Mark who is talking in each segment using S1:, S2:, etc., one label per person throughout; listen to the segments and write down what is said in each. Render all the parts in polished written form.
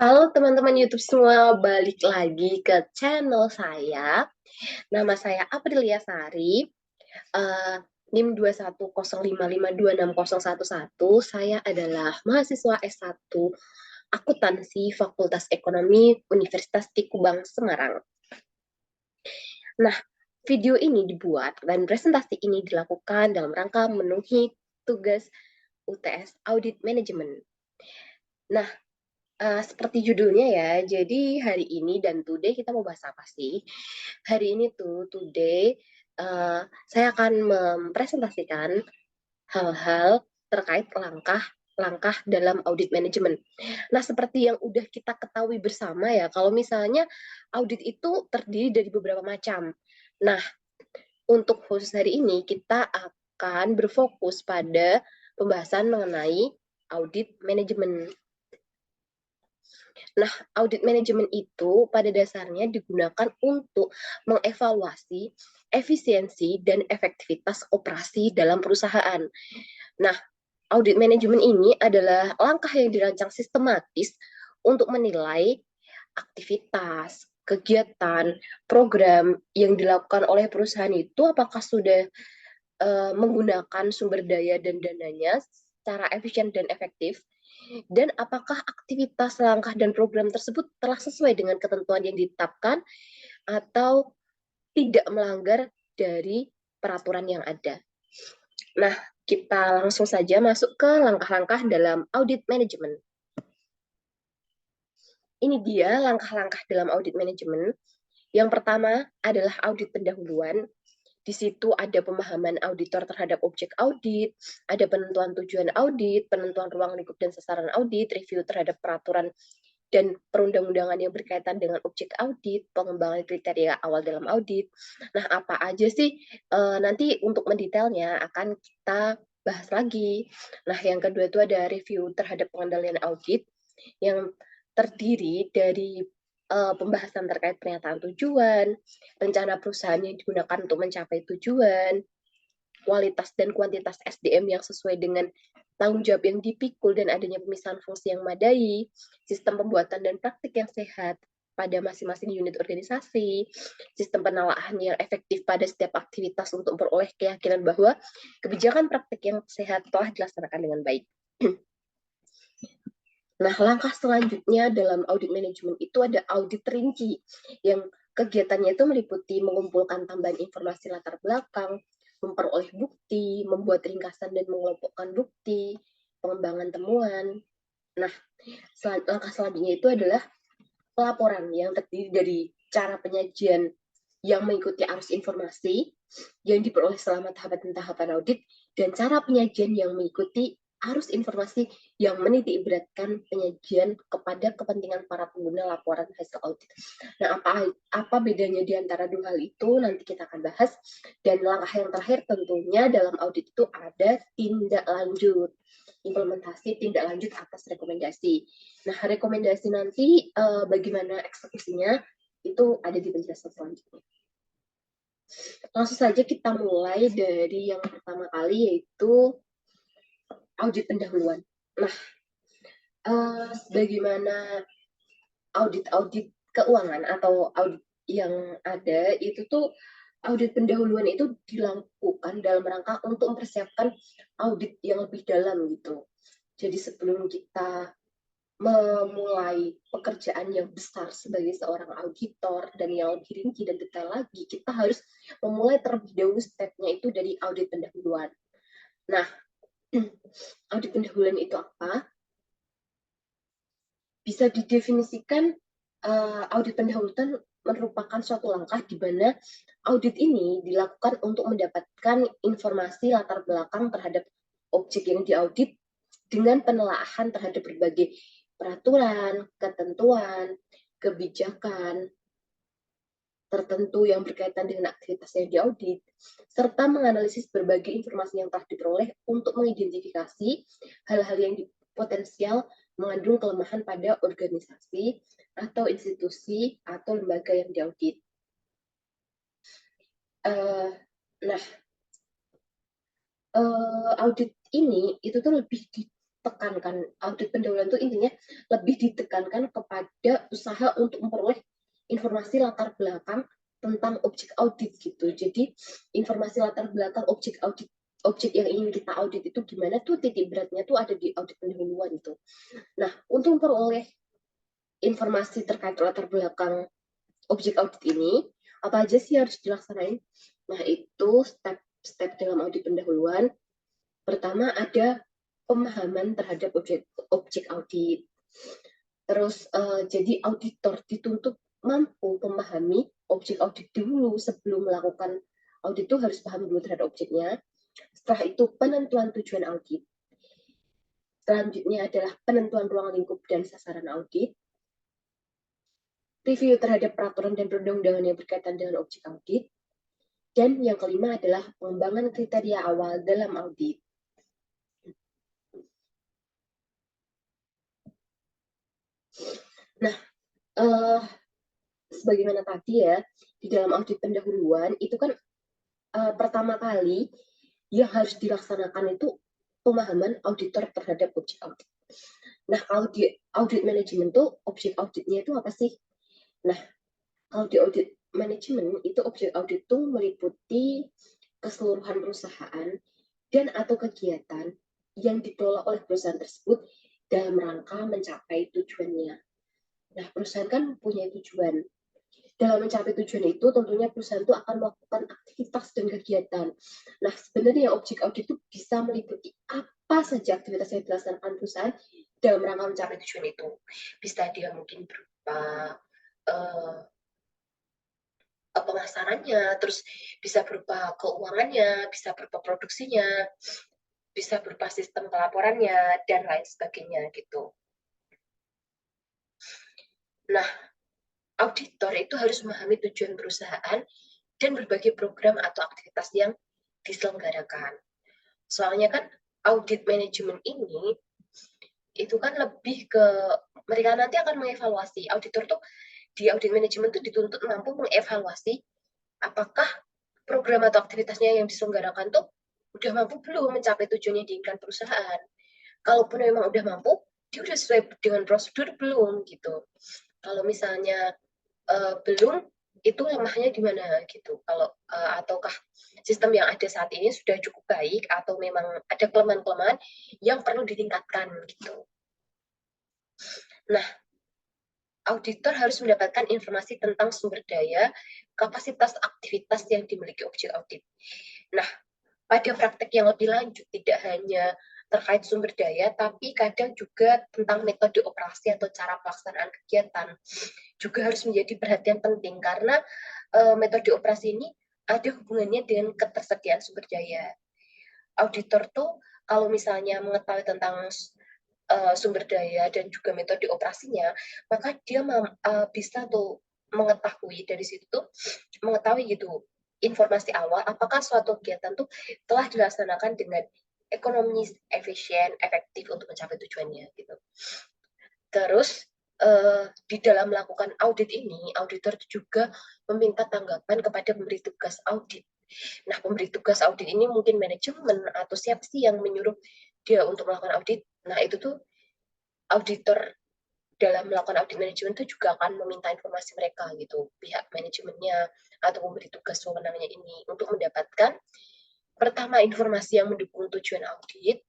S1: Halo teman-teman YouTube semua, balik lagi ke channel saya. Nama saya Aprilia Sari, eh, NIM 21055260011. Saya adalah mahasiswa S1 Akuntansi Fakultas Ekonomi Universitas Tikubang, Semarang. Nah, video ini dibuat dan presentasi ini dilakukan dalam rangka memenuhi tugas UTS Audit Management. Nah, seperti judulnya ya, jadi hari ini dan today kita mau bahas apa sih? Hari ini today, saya akan mempresentasikan hal-hal terkait langkah-langkah dalam audit manajemen. Nah, seperti yang udah kita ketahui bersama ya, kalau misalnya audit itu terdiri dari beberapa macam. Nah, untuk khusus hari ini kita akan berfokus pada pembahasan mengenai audit manajemen. Nah, audit manajemen itu pada dasarnya digunakan untuk mengevaluasi efisiensi dan efektivitas operasi dalam perusahaan. Nah, audit manajemen ini adalah langkah yang dirancang sistematis untuk menilai aktivitas, kegiatan, program yang dilakukan oleh perusahaan itu apakah sudah menggunakan sumber daya dan dananya secara efisien dan efektif, dan apakah aktivitas, langkah, dan program tersebut telah sesuai dengan ketentuan yang ditetapkan atau tidak melanggar dari peraturan yang ada. Nah, kita langsung saja masuk ke langkah-langkah dalam audit manajemen. Ini dia langkah-langkah dalam audit manajemen. Yang pertama adalah audit pendahuluan. Di situ ada pemahaman auditor terhadap objek audit, ada penentuan tujuan audit, penentuan ruang lingkup dan sasaran audit, review terhadap peraturan dan perundang-undangan yang berkaitan dengan objek audit, pengembangan kriteria awal dalam audit. Nah, apa aja sih nanti untuk mendetailnya akan kita bahas lagi. Nah, yang kedua itu ada review terhadap pengendalian audit yang terdiri dari pembahasan terkait pernyataan tujuan, rencana perusahaan yang digunakan untuk mencapai tujuan, kualitas dan kuantitas SDM yang sesuai dengan tanggung jawab yang dipikul dan adanya pemisahan fungsi yang memadai, sistem pembuatan dan praktik yang sehat pada masing-masing unit organisasi, sistem penelaahan yang efektif pada setiap aktivitas untuk memperoleh keyakinan bahwa kebijakan praktik yang sehat telah dilaksanakan dengan baik. Nah, langkah selanjutnya dalam audit manajemen itu ada audit rinci yang kegiatannya itu meliputi mengumpulkan tambahan informasi latar belakang, memperoleh bukti, membuat ringkasan dan mengelompokkan bukti, pengembangan temuan. Nah, langkah selanjutnya itu adalah pelaporan yang terdiri dari cara penyajian yang mengikuti arus informasi yang diperoleh selama tahapan-tahapan audit dan cara penyajian yang mengikuti arus informasi yang menitik beratkan penyajian kepada kepentingan para pengguna laporan hasil audit. Nah, apa bedanya di antara dua hal itu nanti kita akan bahas. Dan langkah yang terakhir tentunya dalam audit itu ada tindak lanjut, implementasi tindak lanjut atas rekomendasi. Nah, rekomendasi nanti bagaimana eksekusinya itu ada di penjelasan selanjutnya. Langsung saja kita mulai dari yang pertama kali yaitu audit pendahuluan. Nah, bagaimana audit-audit keuangan atau audit yang ada itu tuh audit pendahuluan itu dilakukan dalam rangka untuk mempersiapkan audit yang lebih dalam gitu. Jadi sebelum kita memulai pekerjaan yang besar sebagai seorang auditor dan yang lebih rinci dan detail lagi, kita harus memulai terlebih dahulu stepnya itu dari audit pendahuluan. Nah, audit pendahuluan itu apa? Bisa didefinisikan audit pendahuluan merupakan suatu langkah di mana audit ini dilakukan untuk mendapatkan informasi latar belakang terhadap objek yang diaudit dengan penelaahan terhadap berbagai peraturan, ketentuan, kebijakan tertentu yang berkaitan dengan aktivitas yang diaudit, serta menganalisis berbagai informasi yang telah diperoleh untuk mengidentifikasi hal-hal yang potensial mengandung kelemahan pada organisasi atau institusi atau lembaga yang diaudit. Nah, audit ini itu tuh lebih ditekankan, audit pendahuluan itu intinya lebih ditekankan kepada usaha untuk memperoleh informasi latar belakang tentang objek audit gitu. Jadi informasi latar belakang objek yang ingin kita audit itu gimana tuh, titik beratnya tuh ada di audit pendahuluan itu. Nah, untuk memperoleh informasi terkait latar belakang objek audit ini, apa aja sih harus dilaksanain? Nah, itu step-step dalam audit pendahuluan. Pertama ada pemahaman terhadap objek audit. Terus jadi auditor dituntut mampu memahami objek audit dulu sebelum melakukan audit, itu harus paham dulu terhadap objeknya. Setelah itu penentuan tujuan audit. Selanjutnya adalah penentuan ruang lingkup dan sasaran audit. Review terhadap peraturan dan perundang-undangan yang berkaitan dengan objek audit. Dan yang kelima adalah pengembangan kriteria awal dalam audit. Nah, sebagaimana tadi ya, di dalam audit pendahuluan itu kan pertama kali yang harus dilaksanakan itu pemahaman auditor terhadap objek audit. Nah, kalau di audit manajemen tuh objek auditnya itu apa sih? Nah, kalau di audit manajemen itu objek audit itu meliputi keseluruhan perusahaan dan atau kegiatan yang dikelola oleh perusahaan tersebut dalam rangka mencapai tujuannya. Nah, perusahaan kan punya tujuan. Dalam mencapai tujuan itu, tentunya perusahaan itu akan melakukan aktivitas dan kegiatan. Nah, sebenarnya objek audit itu bisa meliputi apa saja aktivitas yang dilaksanakan perusahaan dalam rangka mencapai tujuan itu. Bisa dia mungkin berupa pemasarannya, terus bisa berupa keuangannya, bisa berupa produksinya, bisa berupa sistem pelaporannya, dan lain sebagainya gitu. Nah, auditor itu harus memahami tujuan perusahaan dan berbagai program atau aktivitas yang diselenggarakan. Soalnya kan audit manajemen ini itu kan lebih ke mereka nanti akan mengevaluasi. Auditor tuh di audit manajemen tuh dituntut mampu mengevaluasi apakah program atau aktivitasnya yang diselenggarakan tuh udah mampu belum mencapai tujuan yang diinginkan perusahaan. Kalaupun memang udah mampu, dia udah sesuai dengan prosedur belum gitu. Kalau misalnya belum, itu lemahnya di mana gitu. Kalau ataukah sistem yang ada saat ini sudah cukup baik atau memang ada kelemahan-kelemahan yang perlu ditingkatkan gitu. Nah, auditor harus mendapatkan informasi tentang sumber daya, kapasitas aktivitas yang dimiliki objek audit. Nah, pada praktek yang lebih lanjut tidak hanya terkait sumber daya, tapi kadang juga tentang metode operasi atau cara pelaksanaan kegiatan juga harus menjadi perhatian penting karena metode operasi ini ada hubungannya dengan ketersediaan sumber daya. Auditor tuh kalau misalnya mengetahui tentang sumber daya dan juga metode operasinya, maka dia bisa tuh mengetahui dari situ, mengetahui gitu informasi awal apakah suatu kegiatan tuh telah dilaksanakan dengan ekonomis, efisien, efektif untuk mencapai tujuannya gitu. Terus di dalam melakukan audit ini, auditor juga meminta tanggapan kepada pemberi tugas audit. Nah, pemberi tugas audit ini mungkin manajemen atau siapa sih yang menyuruh dia untuk melakukan audit. Nah, itu tuh auditor dalam melakukan audit manajemen itu juga akan meminta informasi mereka gitu, pihak manajemennya atau pemberi tugas wewenangnya ini untuk mendapatkan pertama informasi yang mendukung tujuan audit,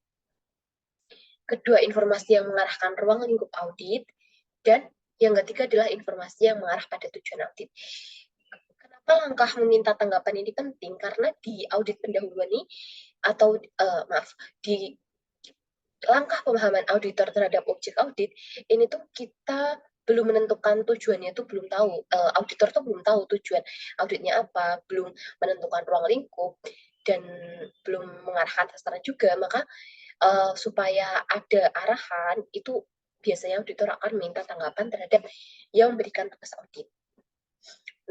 S1: kedua informasi yang mengarahkan ruang lingkup audit, dan yang ketiga adalah informasi yang mengarah pada tujuan audit. Kenapa langkah meminta tanggapan ini penting? Karena di audit pendahuluan ini atau di langkah pemahaman auditor terhadap objek audit ini tuh kita belum menentukan tujuannya, itu belum tahu, auditor tuh belum tahu tujuan auditnya apa, belum menentukan ruang lingkup dan belum mengarahkan sasaran juga. Maka supaya ada arahan itu biasanya auditor akan minta tanggapan terhadap yang memberikan tugas audit.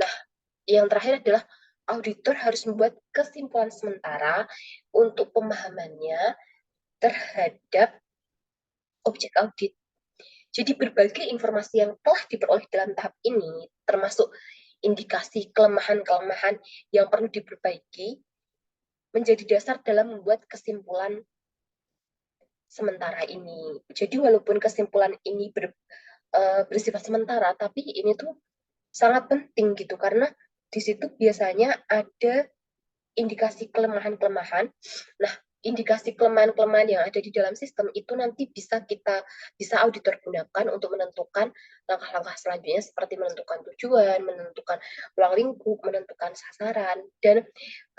S1: Nah, yang terakhir adalah auditor harus membuat kesimpulan sementara untuk pemahamannya terhadap objek audit. Jadi berbagai informasi yang telah diperoleh dalam tahap ini, termasuk indikasi kelemahan-kelemahan yang perlu diperbaiki, menjadi dasar dalam membuat kesimpulan sementara ini. Jadi walaupun kesimpulan ini bersifat sementara, tapi ini tuh sangat penting gitu, karena di situ biasanya ada indikasi kelemahan-kelemahan. Nah, indikasi kelemahan-kelemahan yang ada di dalam sistem itu nanti bisa auditor gunakan untuk menentukan langkah-langkah selanjutnya, seperti menentukan tujuan, menentukan ruang lingkup, menentukan sasaran, dan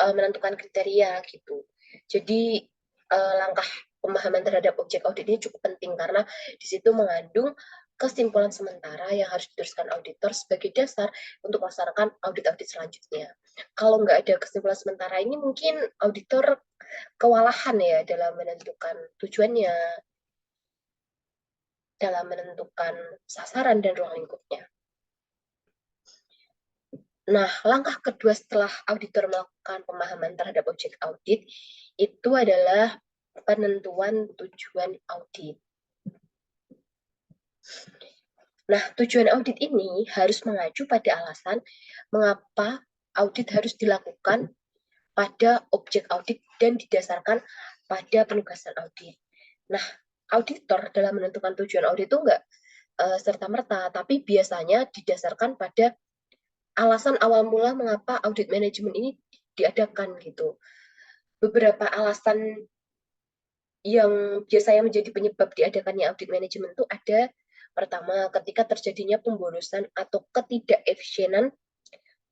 S1: menentukan kriteria gitu. Jadi langkah pemahaman terhadap objek audit ini cukup penting, karena di situ mengandung kesimpulan sementara yang harus diteruskan auditor sebagai dasar untuk melaksanakan audit-audit selanjutnya. Kalau nggak ada kesimpulan sementara ini, mungkin auditor kewalahan ya dalam menentukan tujuannya, dalam menentukan sasaran dan ruang lingkupnya. Nah, langkah kedua setelah auditor melakukan pemahaman terhadap objek audit itu adalah penentuan tujuan audit. Nah, tujuan audit ini harus mengacu pada alasan mengapa audit harus dilakukan pada objek audit dan didasarkan pada penugasan audit. Nah, auditor dalam menentukan tujuan audit itu enggak serta-merta, tapi biasanya didasarkan pada alasan awal mula mengapa audit manajemen ini diadakan gitu. Beberapa alasan yang biasanya menjadi penyebab diadakannya audit manajemen itu ada: pertama, ketika terjadinya pemborosan atau ketidakefisienan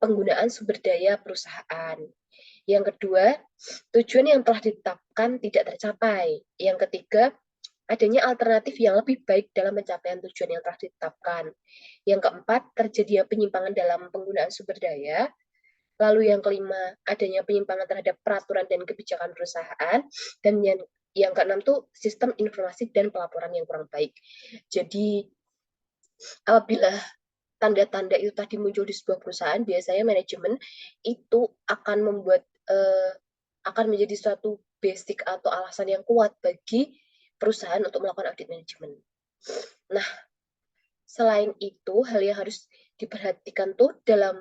S1: penggunaan sumber daya perusahaan. Yang kedua, tujuan yang telah ditetapkan tidak tercapai. Yang ketiga, adanya alternatif yang lebih baik dalam pencapaian tujuan yang telah ditetapkan. Yang keempat, terjadinya penyimpangan dalam penggunaan sumber daya. Lalu yang kelima, adanya penyimpangan terhadap peraturan dan kebijakan perusahaan. Dan yang keenam tuh sistem informasi dan pelaporan yang kurang baik. Jadi apabila tanda-tanda itu tadi muncul di sebuah perusahaan, biasanya manajemen itu akan menjadi suatu basic atau alasan yang kuat bagi perusahaan untuk melakukan audit manajemen. Nah, selain itu, hal yang harus diperhatikan tuh dalam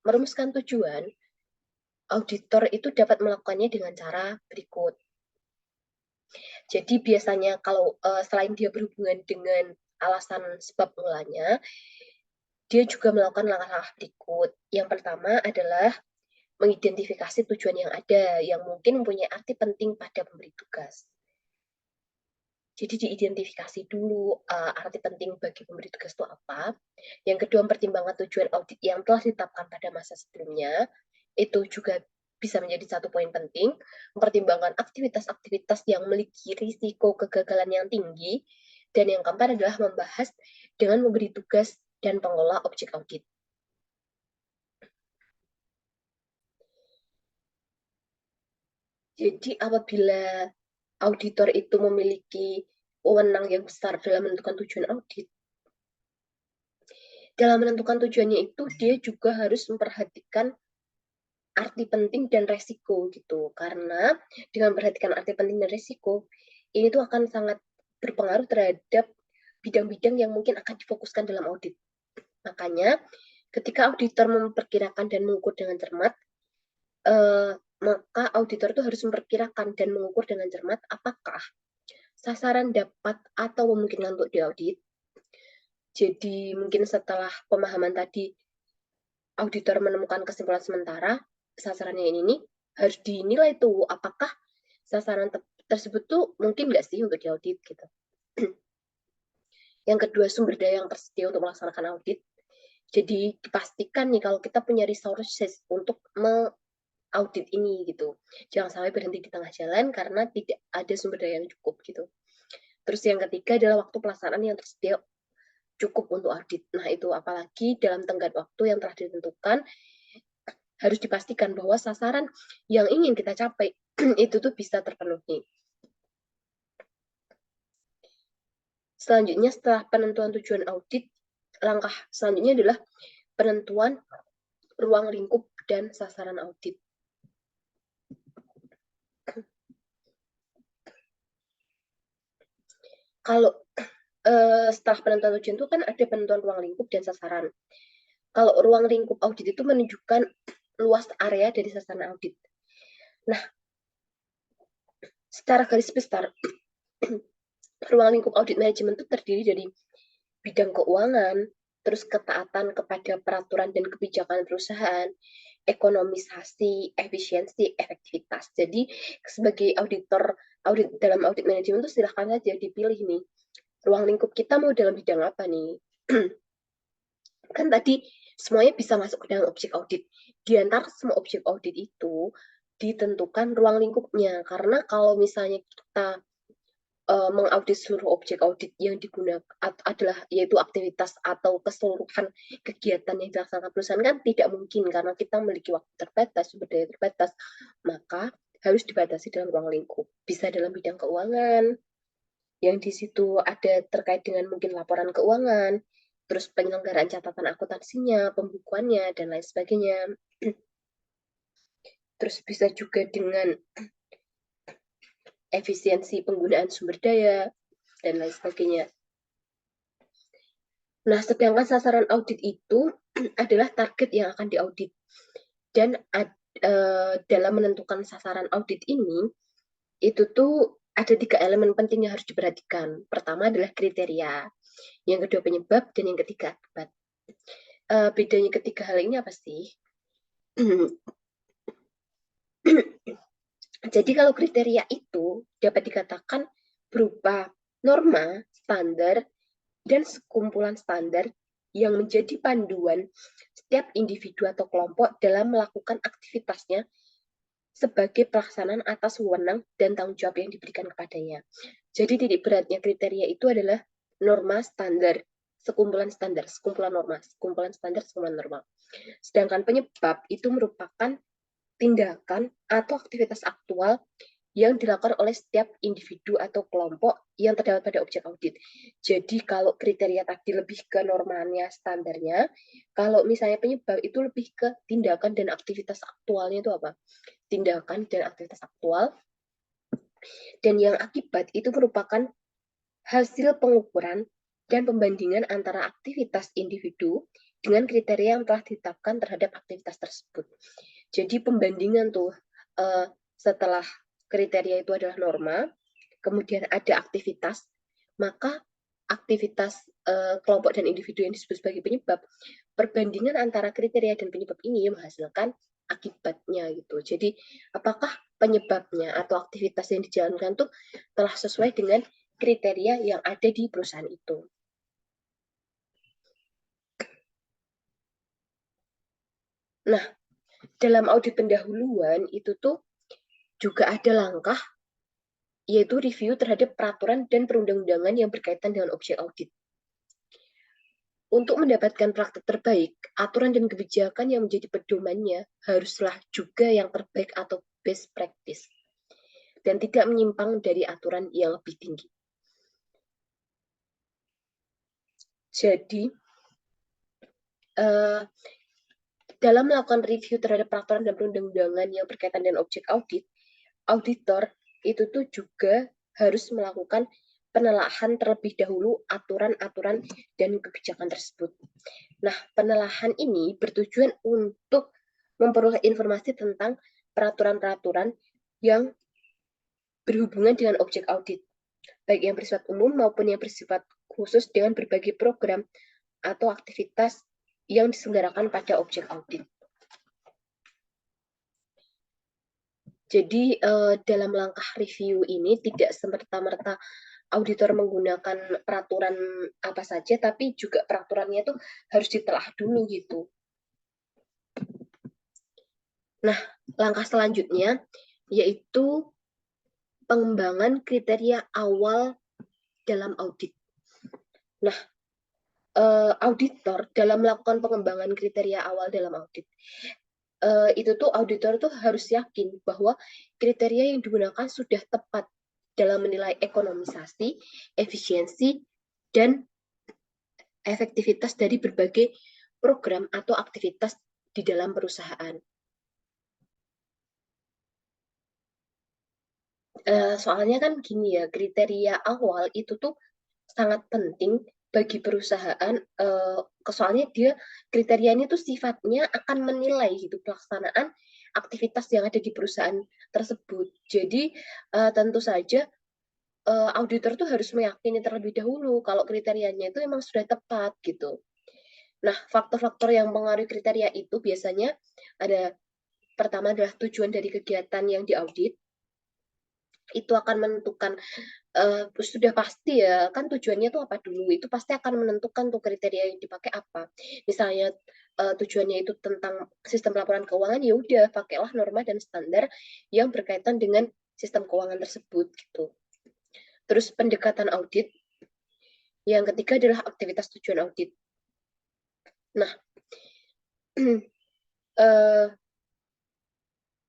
S1: merumuskan tujuan, auditor itu dapat melakukannya dengan cara berikut. Jadi biasanya kalau selain dia berhubungan dengan alasan sebab mulanya, dia juga melakukan langkah-langkah berikut. Yang pertama adalah mengidentifikasi tujuan yang ada, yang mungkin mempunyai arti penting pada pemberi tugas. Jadi diidentifikasi dulu arti penting bagi pemberi tugas itu apa. Yang kedua, mempertimbangkan tujuan audit yang telah ditetapkan pada masa sebelumnya. Itu juga bisa menjadi satu poin penting. Mempertimbangkan aktivitas-aktivitas yang memiliki risiko kegagalan yang tinggi. Dan yang keempat adalah membahas dengan memberi tugas dan pengelola objek audit. Jadi apabila auditor itu memiliki wewenang yang besar dalam menentukan tujuan audit, dalam menentukan tujuannya itu dia juga harus memperhatikan arti penting dan resiko gitu. Karena dengan memperhatikan arti penting dan resiko, ini tuh akan sangat berpengaruh terhadap bidang-bidang yang mungkin akan difokuskan dalam audit. Makanya ketika auditor memperkirakan dan mengukur dengan cermat, maka auditor itu harus memperkirakan dan mengukur dengan cermat apakah sasaran dapat atau memungkinkan untuk diaudit. Jadi mungkin setelah pemahaman tadi, auditor menemukan kesimpulan sementara, sasarannya ini harus dinilai tuh apakah sasaran tersebut tuh mungkin nggak sih untuk diaudit gitu. Yang kedua, sumber daya yang tersedia untuk melaksanakan audit. Jadi dipastikan nih kalau kita punya resources untuk audit ini gitu. Jangan sampai berhenti di tengah jalan karena tidak ada sumber daya yang cukup gitu. Terus yang ketiga adalah waktu pelaksanaan yang tersedia cukup untuk audit. Nah, itu apalagi dalam tenggat waktu yang telah ditentukan, harus dipastikan bahwa sasaran yang ingin kita capai itu tuh bisa terpenuhi. Selanjutnya, setelah penentuan tujuan audit, langkah selanjutnya adalah penentuan ruang lingkup dan sasaran audit. Kalau setelah penentuan tujuan itu kan ada penentuan ruang lingkup dan sasaran. Kalau ruang lingkup audit itu menunjukkan luas area dari sasaran audit. Nah, secara garis besar, ruang lingkup audit manajemen itu terdiri dari bidang keuangan, terus ketaatan kepada peraturan dan kebijakan perusahaan, ekonomisasi, efisiensi, efektivitas. Jadi sebagai auditor audit dalam audit manajemen itu silahkan saja dipilih nih. Ruang lingkup kita mau dalam bidang apa nih? Kan tadi semuanya bisa masuk ke dalam objek audit. Di antara semua objek audit itu ditentukan ruang lingkupnya. Karena kalau misalnya kita mengaudit seluruh objek audit yang digunakan adalah yaitu aktivitas atau keseluruhan kegiatan yang dilaksanakan perusahaan kan tidak mungkin karena kita memiliki waktu terbatas, sumber daya terbatas, maka harus dibatasi dalam ruang lingkup. Bisa dalam bidang keuangan, yang di situ ada terkait dengan mungkin laporan keuangan, terus penyelenggaraan catatan akuntansinya, pembukuannya, dan lain sebagainya. Terus bisa juga dengan efisiensi penggunaan sumber daya, dan lain sebagainya. Nah, sedangkan sasaran audit itu adalah target yang akan diaudit. Dan dalam menentukan sasaran audit ini, itu tuh ada 3 elemen penting yang harus diperhatikan. Pertama adalah kriteria, yang kedua penyebab, dan yang ketiga akibat. Bedanya ketiga hal ini apa sih? Jadi kalau kriteria itu dapat dikatakan berupa norma, standar, dan sekumpulan standar yang menjadi panduan setiap individu atau kelompok dalam melakukan aktivitasnya sebagai pelaksanaan atas wewenang dan tanggung jawab yang diberikan kepadanya. Jadi titik beratnya kriteria itu adalah norma standar, sekumpulan standar, sekumpulan norma, sekumpulan standar, sekumpulan norma. Sedangkan penyebab itu merupakan tindakan atau aktivitas aktual yang dilakukan oleh setiap individu atau kelompok yang terdapat pada objek audit. Jadi kalau kriteria tadi lebih ke normanya, standarnya, kalau misalnya penyebab itu lebih ke tindakan dan aktivitas aktualnya itu apa? Tindakan dan aktivitas aktual. Dan yang akibat itu merupakan hasil pengukuran dan pembandingan antara aktivitas individu dengan kriteria yang telah ditetapkan terhadap aktivitas tersebut. Jadi pembandingan tuh setelah kriteria itu adalah norma, kemudian ada aktivitas, maka aktivitas kelompok dan individu yang disebut sebagai penyebab, perbandingan antara kriteria dan penyebab ini menghasilkan akibatnya gitu. Jadi apakah penyebabnya atau aktivitas yang dijalankan tuh telah sesuai dengan kriteria yang ada di perusahaan itu. Nah, dalam audit pendahuluan itu tuh juga ada langkah yaitu review terhadap peraturan dan perundang-undangan yang berkaitan dengan objek audit. Untuk mendapatkan praktek terbaik, aturan dan kebijakan yang menjadi pedomannya haruslah juga yang terbaik atau best practice dan tidak menyimpang dari aturan yang lebih tinggi. Jadi, dalam melakukan review terhadap peraturan dan perundang-undangan yang berkaitan dengan objek audit, auditor itu tuh juga harus melakukan penelaahan terlebih dahulu aturan-aturan dan kebijakan tersebut. Nah, penelaahan ini bertujuan untuk memperoleh informasi tentang peraturan-peraturan yang berhubungan dengan objek audit, baik yang bersifat umum maupun yang bersifat khusus dengan berbagai program atau aktivitas yang diselenggarakan pada objek audit. Jadi dalam langkah review ini tidak semerta-merta auditor menggunakan peraturan apa saja, tapi juga peraturannya itu harus ditelah dulu gitu. Nah, langkah selanjutnya yaitu pengembangan kriteria awal dalam audit. Nah, auditor dalam melakukan pengembangan kriteria awal dalam audit, itu tuh auditor tuh harus yakin bahwa kriteria yang digunakan sudah tepat dalam menilai ekonomisasi, efisiensi, dan efektivitas dari berbagai program atau aktivitas di dalam perusahaan. Soalnya kan gini ya, kriteria awal itu tuh sangat penting bagi perusahaan, soalnya dia kriterianya tuh sifatnya akan menilai gitu pelaksanaan aktivitas yang ada di perusahaan tersebut. Jadi tentu saja auditor tuh harus meyakini terlebih dahulu kalau kriterianya itu memang sudah tepat gitu. Nah, faktor-faktor yang mempengaruhi kriteria itu biasanya ada, pertama adalah tujuan dari kegiatan yang diaudit, itu akan menentukan, sudah pasti ya, kan tujuannya itu apa dulu, itu pasti akan menentukan tuh kriteria yang dipakai apa. Misalnya, tujuannya itu tentang sistem pelaporan keuangan, ya udah pakailah norma dan standar yang berkaitan dengan sistem keuangan tersebut, gitu. Terus pendekatan audit, yang ketiga adalah aktivitas tujuan audit. Nah,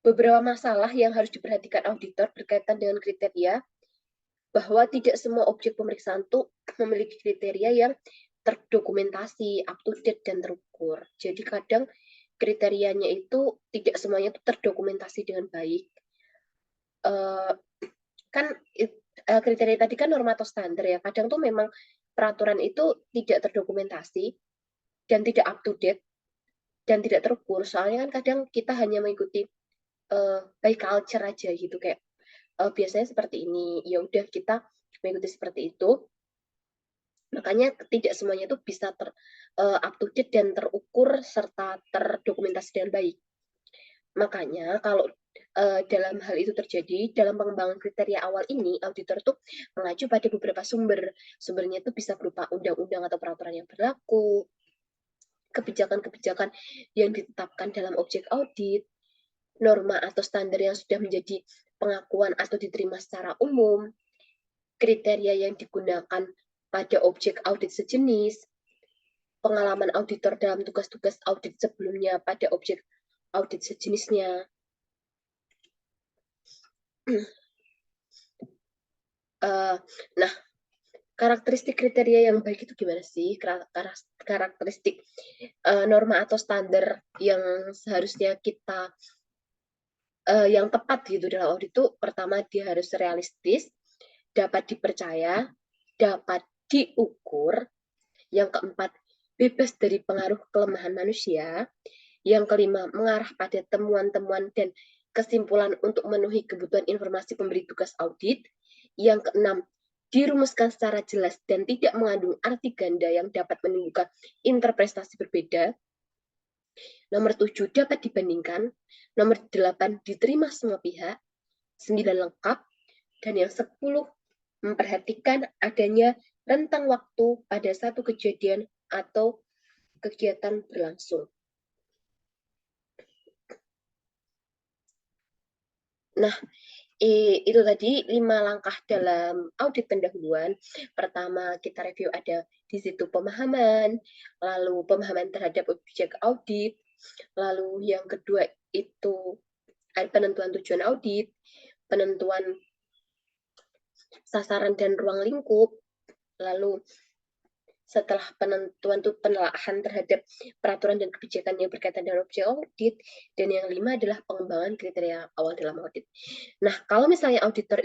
S1: beberapa masalah yang harus diperhatikan auditor berkaitan dengan kriteria, bahwa tidak semua objek pemeriksaan itu memiliki kriteria yang terdokumentasi, up to date, dan terukur. Jadi kadang kriterianya itu tidak semuanya itu terdokumentasi dengan baik. Kan kriteria tadi kan norma atau standar ya, kadang tuh memang peraturan itu tidak terdokumentasi dan tidak up to date dan tidak terukur. Soalnya kan kadang kita hanya mengikuti by culture aja gitu, kayak biasanya seperti ini, ya udah kita mengikuti seperti itu. Makanya tidak semuanya itu bisa up to date dan terukur serta terdokumentasi dengan baik. Makanya kalau dalam hal itu terjadi, dalam pengembangan kriteria awal ini, auditor tuh mengacu pada beberapa sumber. Sumbernya itu bisa berupa undang-undang atau peraturan yang berlaku, kebijakan-kebijakan yang ditetapkan dalam objek audit, norma atau standar yang sudah menjadi pengakuan atau diterima secara umum, kriteria yang digunakan pada objek audit sejenis, pengalaman auditor dalam tugas-tugas audit sebelumnya pada objek audit sejenisnya. Nah, karakteristik kriteria yang baik itu gimana sih? Karakteristik norma atau standar yang seharusnya kita yang tepat gitu dalam audit itu, pertama dia harus realistis, dapat dipercaya, dapat diukur. Yang keempat, bebas dari pengaruh kelemahan manusia. Yang kelima, mengarah pada temuan-temuan dan kesimpulan untuk memenuhi kebutuhan informasi pemberi tugas audit. Yang keenam, dirumuskan secara jelas dan tidak mengandung arti ganda yang dapat menimbulkan interpretasi berbeda. Nomor 7, dapat dibandingkan. Nomor 8, diterima semua pihak. 9, lengkap. Dan yang 10, memperhatikan adanya rentang waktu pada satu kejadian atau kegiatan berlangsung. Nah, itu tadi 5 langkah dalam audit pendahuluan. Pertama, kita review ada di situ pemahaman, lalu pemahaman terhadap objek audit, lalu yang kedua itu penentuan tujuan audit, penentuan sasaran dan ruang lingkup, lalu setelah penentuan itu penelaahan terhadap peraturan dan kebijakan yang berkaitan dengan objek audit, dan yang 5 adalah pengembangan kriteria awal dalam audit. Nah, kalau misalnya auditor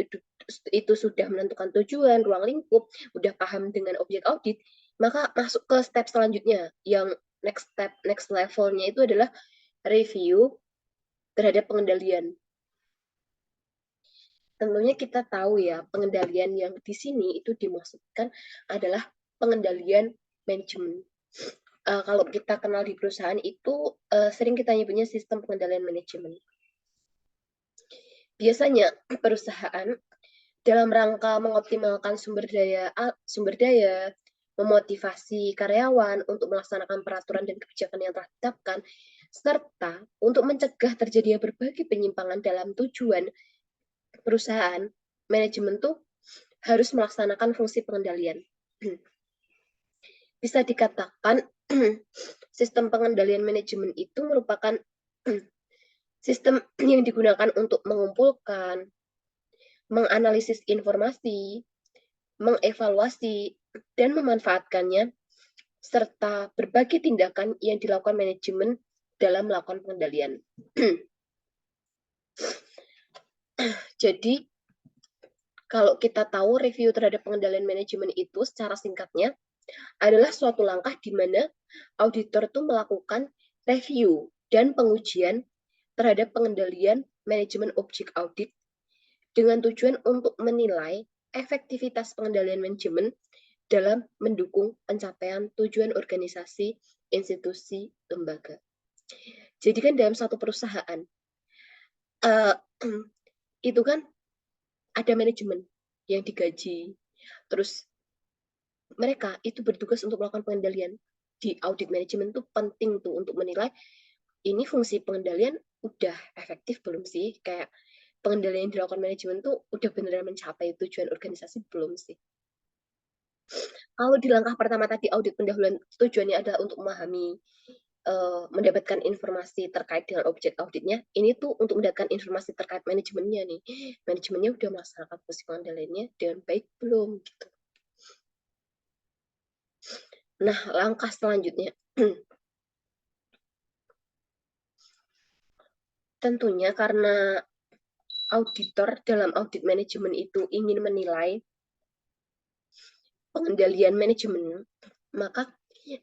S1: itu sudah menentukan tujuan, ruang lingkup, udah paham dengan objek audit, maka masuk ke step selanjutnya, yang next levelnya itu adalah review terhadap pengendalian. Tentunya kita tahu ya, pengendalian yang di sini itu dimaksudkan adalah pengendalian manajemen. Kalau kita kenal di perusahaan itu sering kita nyebutnya sistem pengendalian manajemen. Biasanya perusahaan dalam rangka mengoptimalkan sumber daya, memotivasi karyawan untuk melaksanakan peraturan dan kebijakan yang telah ditetapkan, serta untuk mencegah terjadinya berbagai penyimpangan dalam tujuan perusahaan, manajemen tuh harus melaksanakan fungsi pengendalian. Bisa dikatakan sistem pengendalian manajemen itu merupakan sistem yang digunakan untuk mengumpulkan, menganalisis informasi, mengevaluasi, dan memanfaatkannya, serta berbagai tindakan yang dilakukan manajemen dalam melakukan pengendalian. Jadi, kalau kita tahu review terhadap pengendalian manajemen itu secara singkatnya adalah suatu langkah di mana auditor itu melakukan review dan pengujian terhadap pengendalian manajemen objek audit dengan tujuan untuk menilai efektivitas pengendalian manajemen dalam mendukung pencapaian tujuan organisasi, institusi, lembaga. Jadi kan dalam satu perusahaan, itu kan ada manajemen yang digaji, terus mereka itu bertugas untuk melakukan pengendalian. Di audit manajemen itu penting tuh untuk menilai ini fungsi pengendalian udah efektif belum sih, kayak pengendalian yang dilakukan manajemen tuh udah beneran mencapai tujuan organisasi belum sih. Kalau di langkah pertama tadi audit pendahuluan tujuannya adalah untuk memahami mendapatkan informasi terkait dengan objek auditnya, ini tuh untuk mendapatkan informasi terkait manajemennya nih. Manajemennya udah melaksanakan fungsi pengendaliannya dengan baik belum gitu. Nah, langkah selanjutnya tentunya karena auditor dalam audit manajemen itu ingin menilai pengendalian manajemen, maka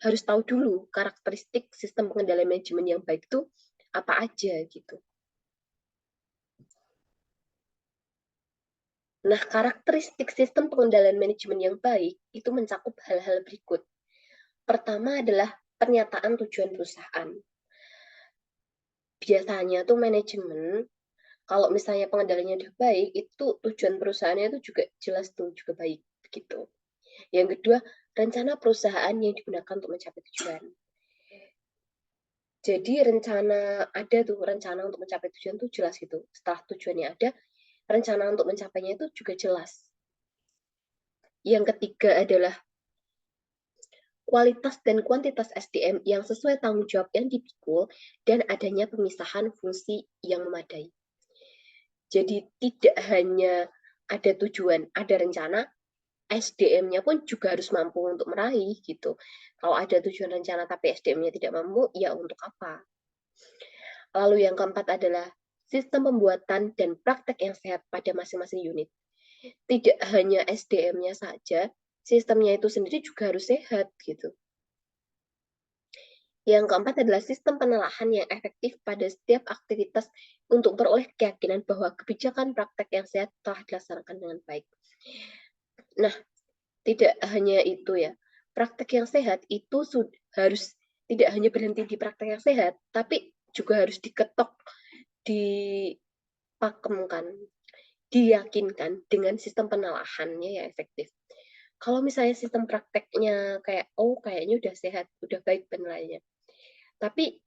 S1: harus tahu dulu karakteristik sistem pengendalian manajemen yang baik itu apa aja gitu. Nah, karakteristik sistem pengendalian manajemen yang baik itu mencakup hal-hal berikut. Pertama adalah pernyataan tujuan perusahaan. Biasanya tuh manajemen, kalau misalnya pengendaliannya udah baik, itu tujuan perusahaannya itu juga jelas tuh, juga baik gitu. Yang kedua, rencana perusahaan yang digunakan untuk mencapai tujuan. Jadi ada tuh rencana untuk mencapai tujuan tuh jelas gitu. Setelah tujuannya ada, rencana untuk mencapainya itu juga jelas. Yang ketiga adalah kualitas dan kuantitas SDM yang sesuai tanggung jawab yang dipikul dan adanya pemisahan fungsi yang memadai. Jadi tidak hanya ada tujuan, ada rencana, SDM-nya pun juga harus mampu untuk meraih gitu. Kalau ada tujuan rencana tapi SDM-nya tidak mampu, ya untuk apa? Lalu yang keempat adalah sistem pembuatan dan praktek yang sehat pada masing-masing unit. Tidak hanya SDM-nya saja, sistemnya itu sendiri juga harus sehat gitu. Yang keempat adalah sistem penelahan yang efektif pada setiap aktivitas untuk beroleh keyakinan bahwa kebijakan praktek yang sehat telah dilaksanakan dengan baik. Nah, tidak hanya itu ya, praktek yang sehat itu harus tidak hanya berhenti di praktek yang sehat, tapi juga harus diketok, dipakemkan, diyakinkan dengan sistem penelahannya yang efektif. Kalau misalnya sistem prakteknya kayak, oh kayaknya udah sehat, udah baik penilaiannya, tapi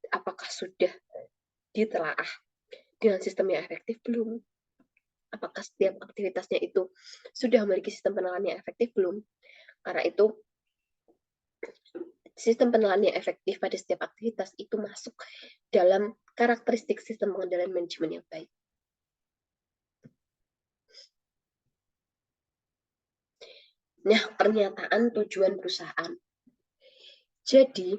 S1: apakah sudah ditelaah dengan sistem yang efektif belum? Apakah setiap aktivitasnya itu sudah memiliki sistem penilaian yang efektif belum? Karena itu sistem penilaian yang efektif pada setiap aktivitas itu masuk dalam karakteristik sistem pengendalian manajemen yang baik. Nah, pernyataan tujuan perusahaan. Jadi,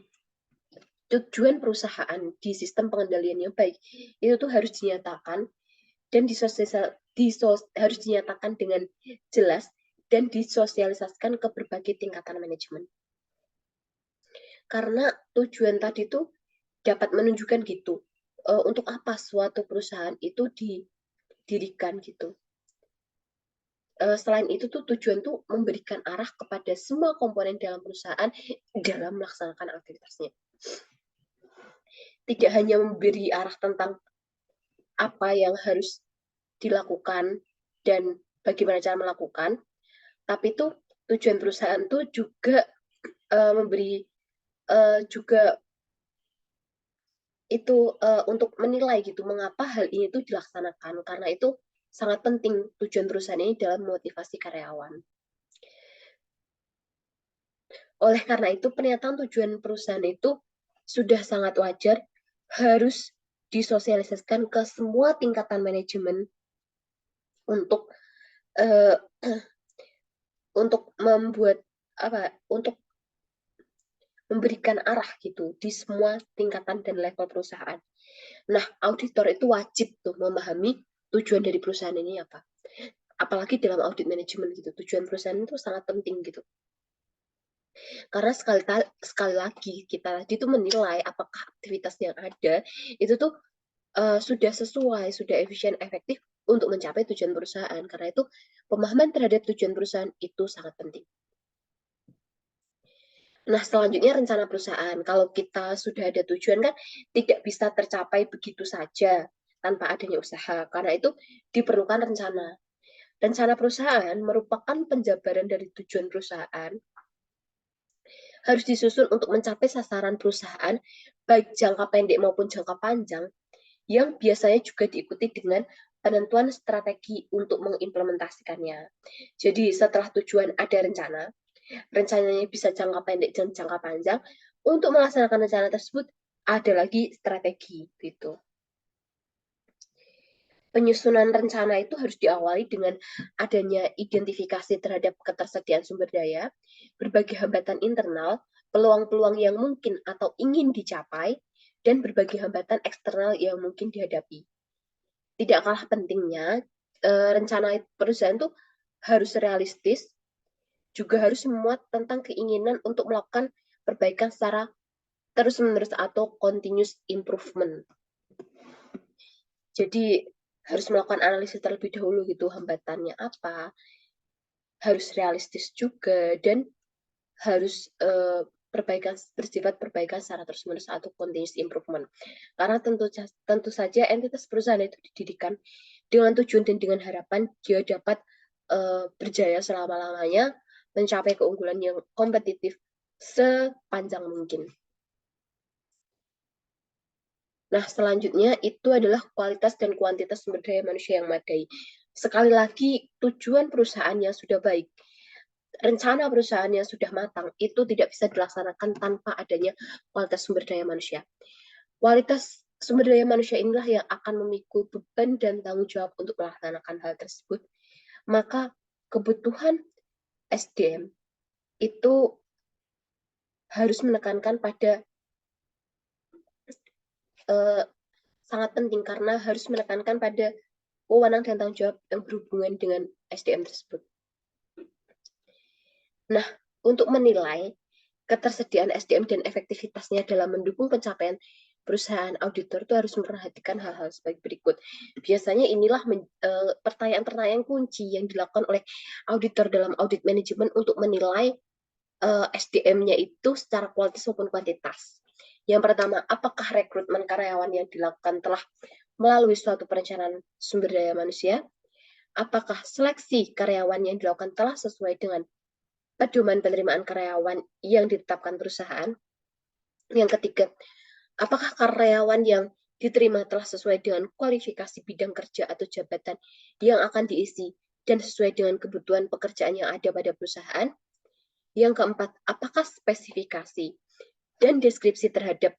S1: tujuan perusahaan di sistem pengendalian yang baik itu tuh harus dinyatakan dan harus dinyatakan dengan jelas dan disosialisasikan ke berbagai tingkatan manajemen. Karena tujuan tadi itu dapat menunjukkan gitu, untuk apa suatu perusahaan itu didirikan gitu. Selain itu tuh tujuan tuh memberikan arah kepada semua komponen dalam perusahaan dalam melaksanakan aktivitasnya. Tidak hanya memberi arah tentang apa yang harus dilakukan dan bagaimana cara melakukan, tapi itu tujuan perusahaan tuh juga memberi juga itu untuk menilai gitu mengapa hal ini tuh dilaksanakan, karena itu sangat penting tujuan perusahaan ini dalam memotivasi karyawan. Oleh karena itu, pernyataan tujuan perusahaan itu sudah sangat wajar, harus disosialisasikan ke semua tingkatan manajemen untuk untuk membuat untuk memberikan arah gitu di semua tingkatan dan level perusahaan. Nah, auditor itu wajib tuh memahami tujuan dari perusahaan ini apa. Apalagi dalam audit manajemen gitu, tujuan perusahaan itu sangat penting gitu. Karena sekali lagi kita itu menilai apakah aktivitas yang ada itu tuh sudah sesuai, sudah efisien, efektif untuk mencapai tujuan perusahaan. Karena itu pemahaman terhadap tujuan perusahaan itu sangat penting. Nah, selanjutnya rencana perusahaan. Kalau kita sudah ada tujuan kan tidak bisa tercapai begitu saja tanpa adanya usaha. Karena itu diperlukan rencana. Rencana perusahaan merupakan penjabaran dari tujuan perusahaan, harus disusun untuk mencapai sasaran perusahaan, baik jangka pendek maupun jangka panjang, yang biasanya juga diikuti dengan penentuan strategi untuk mengimplementasikannya. Jadi setelah tujuan ada rencana, rencananya bisa jangka pendek dan jangka panjang. Untuk melaksanakan rencana tersebut ada lagi strategi gitu. Penyusunan rencana itu harus diawali dengan adanya identifikasi terhadap ketersediaan sumber daya, berbagai hambatan internal, peluang-peluang yang mungkin atau ingin dicapai, dan berbagai hambatan eksternal yang mungkin dihadapi. Tidak kalah pentingnya, rencana perusahaan itu harus realistis, juga harus memuat tentang keinginan untuk melakukan perbaikan secara terus-menerus atau continuous improvement. Jadi harus melakukan analisis terlebih dahulu gitu, hambatannya apa, harus realistis juga, dan harus bersifat perbaikan secara terus-menerus atau continuous improvement. Karena tentu saja entitas perusahaan itu didirikan dengan tujuan dan dengan harapan dia dapat berjaya selama-lamanya, mencapai keunggulan yang kompetitif sepanjang mungkin. Nah, selanjutnya itu adalah kualitas dan kuantitas sumber daya manusia yang memadai. Sekali lagi, tujuan perusahaan yang sudah baik, rencana perusahaan yang sudah matang, itu tidak bisa dilaksanakan tanpa adanya kualitas sumber daya manusia. Kualitas sumber daya manusia inilah yang akan memikul beban dan tanggung jawab untuk melaksanakan hal tersebut. Maka kebutuhan SDM itu harus menekankan pada sangat penting karena harus menekankan pada wewenang dan tanggung jawab yang berhubungan dengan SDM tersebut. Nah, untuk menilai ketersediaan SDM dan efektivitasnya dalam mendukung pencapaian perusahaan, auditor itu harus memperhatikan hal-hal sebagai berikut. Biasanya inilah pertanyaan-pertanyaan kunci yang dilakukan oleh auditor dalam audit manajemen untuk menilai SDM-nya itu secara kualitas maupun kuantitas. Yang pertama, apakah rekrutmen karyawan yang dilakukan telah melalui suatu perencanaan sumber daya manusia? Apakah seleksi karyawan yang dilakukan telah sesuai dengan pedoman penerimaan karyawan yang ditetapkan perusahaan? Yang ketiga, apakah karyawan yang diterima telah sesuai dengan kualifikasi bidang kerja atau jabatan yang akan diisi dan sesuai dengan kebutuhan pekerjaan yang ada pada perusahaan? Yang keempat, apakah spesifikasi dan deskripsi terhadap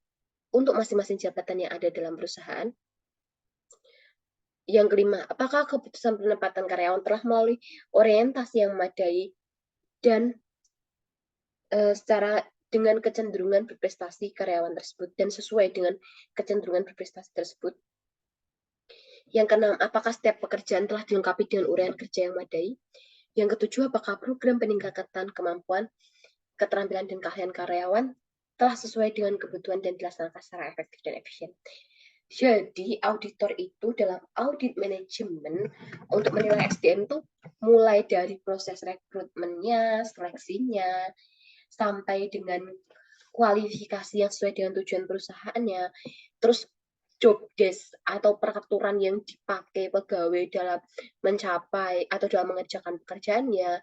S1: untuk masing-masing jabatan yang ada dalam perusahaan? Yang kelima, apakah keputusan penempatan karyawan telah melalui orientasi yang memadai dan secara dengan kecenderungan berprestasi karyawan tersebut dan sesuai dengan kecenderungan berprestasi tersebut? Yang keenam, apakah setiap pekerjaan telah dilengkapi dengan uraian kerja yang memadai? Yang ketujuh, apakah program peningkatan kemampuan, keterampilan dan keahlian karyawan telah sesuai dengan kebutuhan dan dilaksanakan secara efektif dan efisien? Jadi auditor itu dalam audit manajemen untuk menilai SDM itu mulai dari proses rekrutmennya, seleksinya, sampai dengan kualifikasi yang sesuai dengan tujuan perusahaannya, terus job desk atau peraturan yang dipakai pegawai dalam mencapai atau dalam mengerjakan pekerjaannya,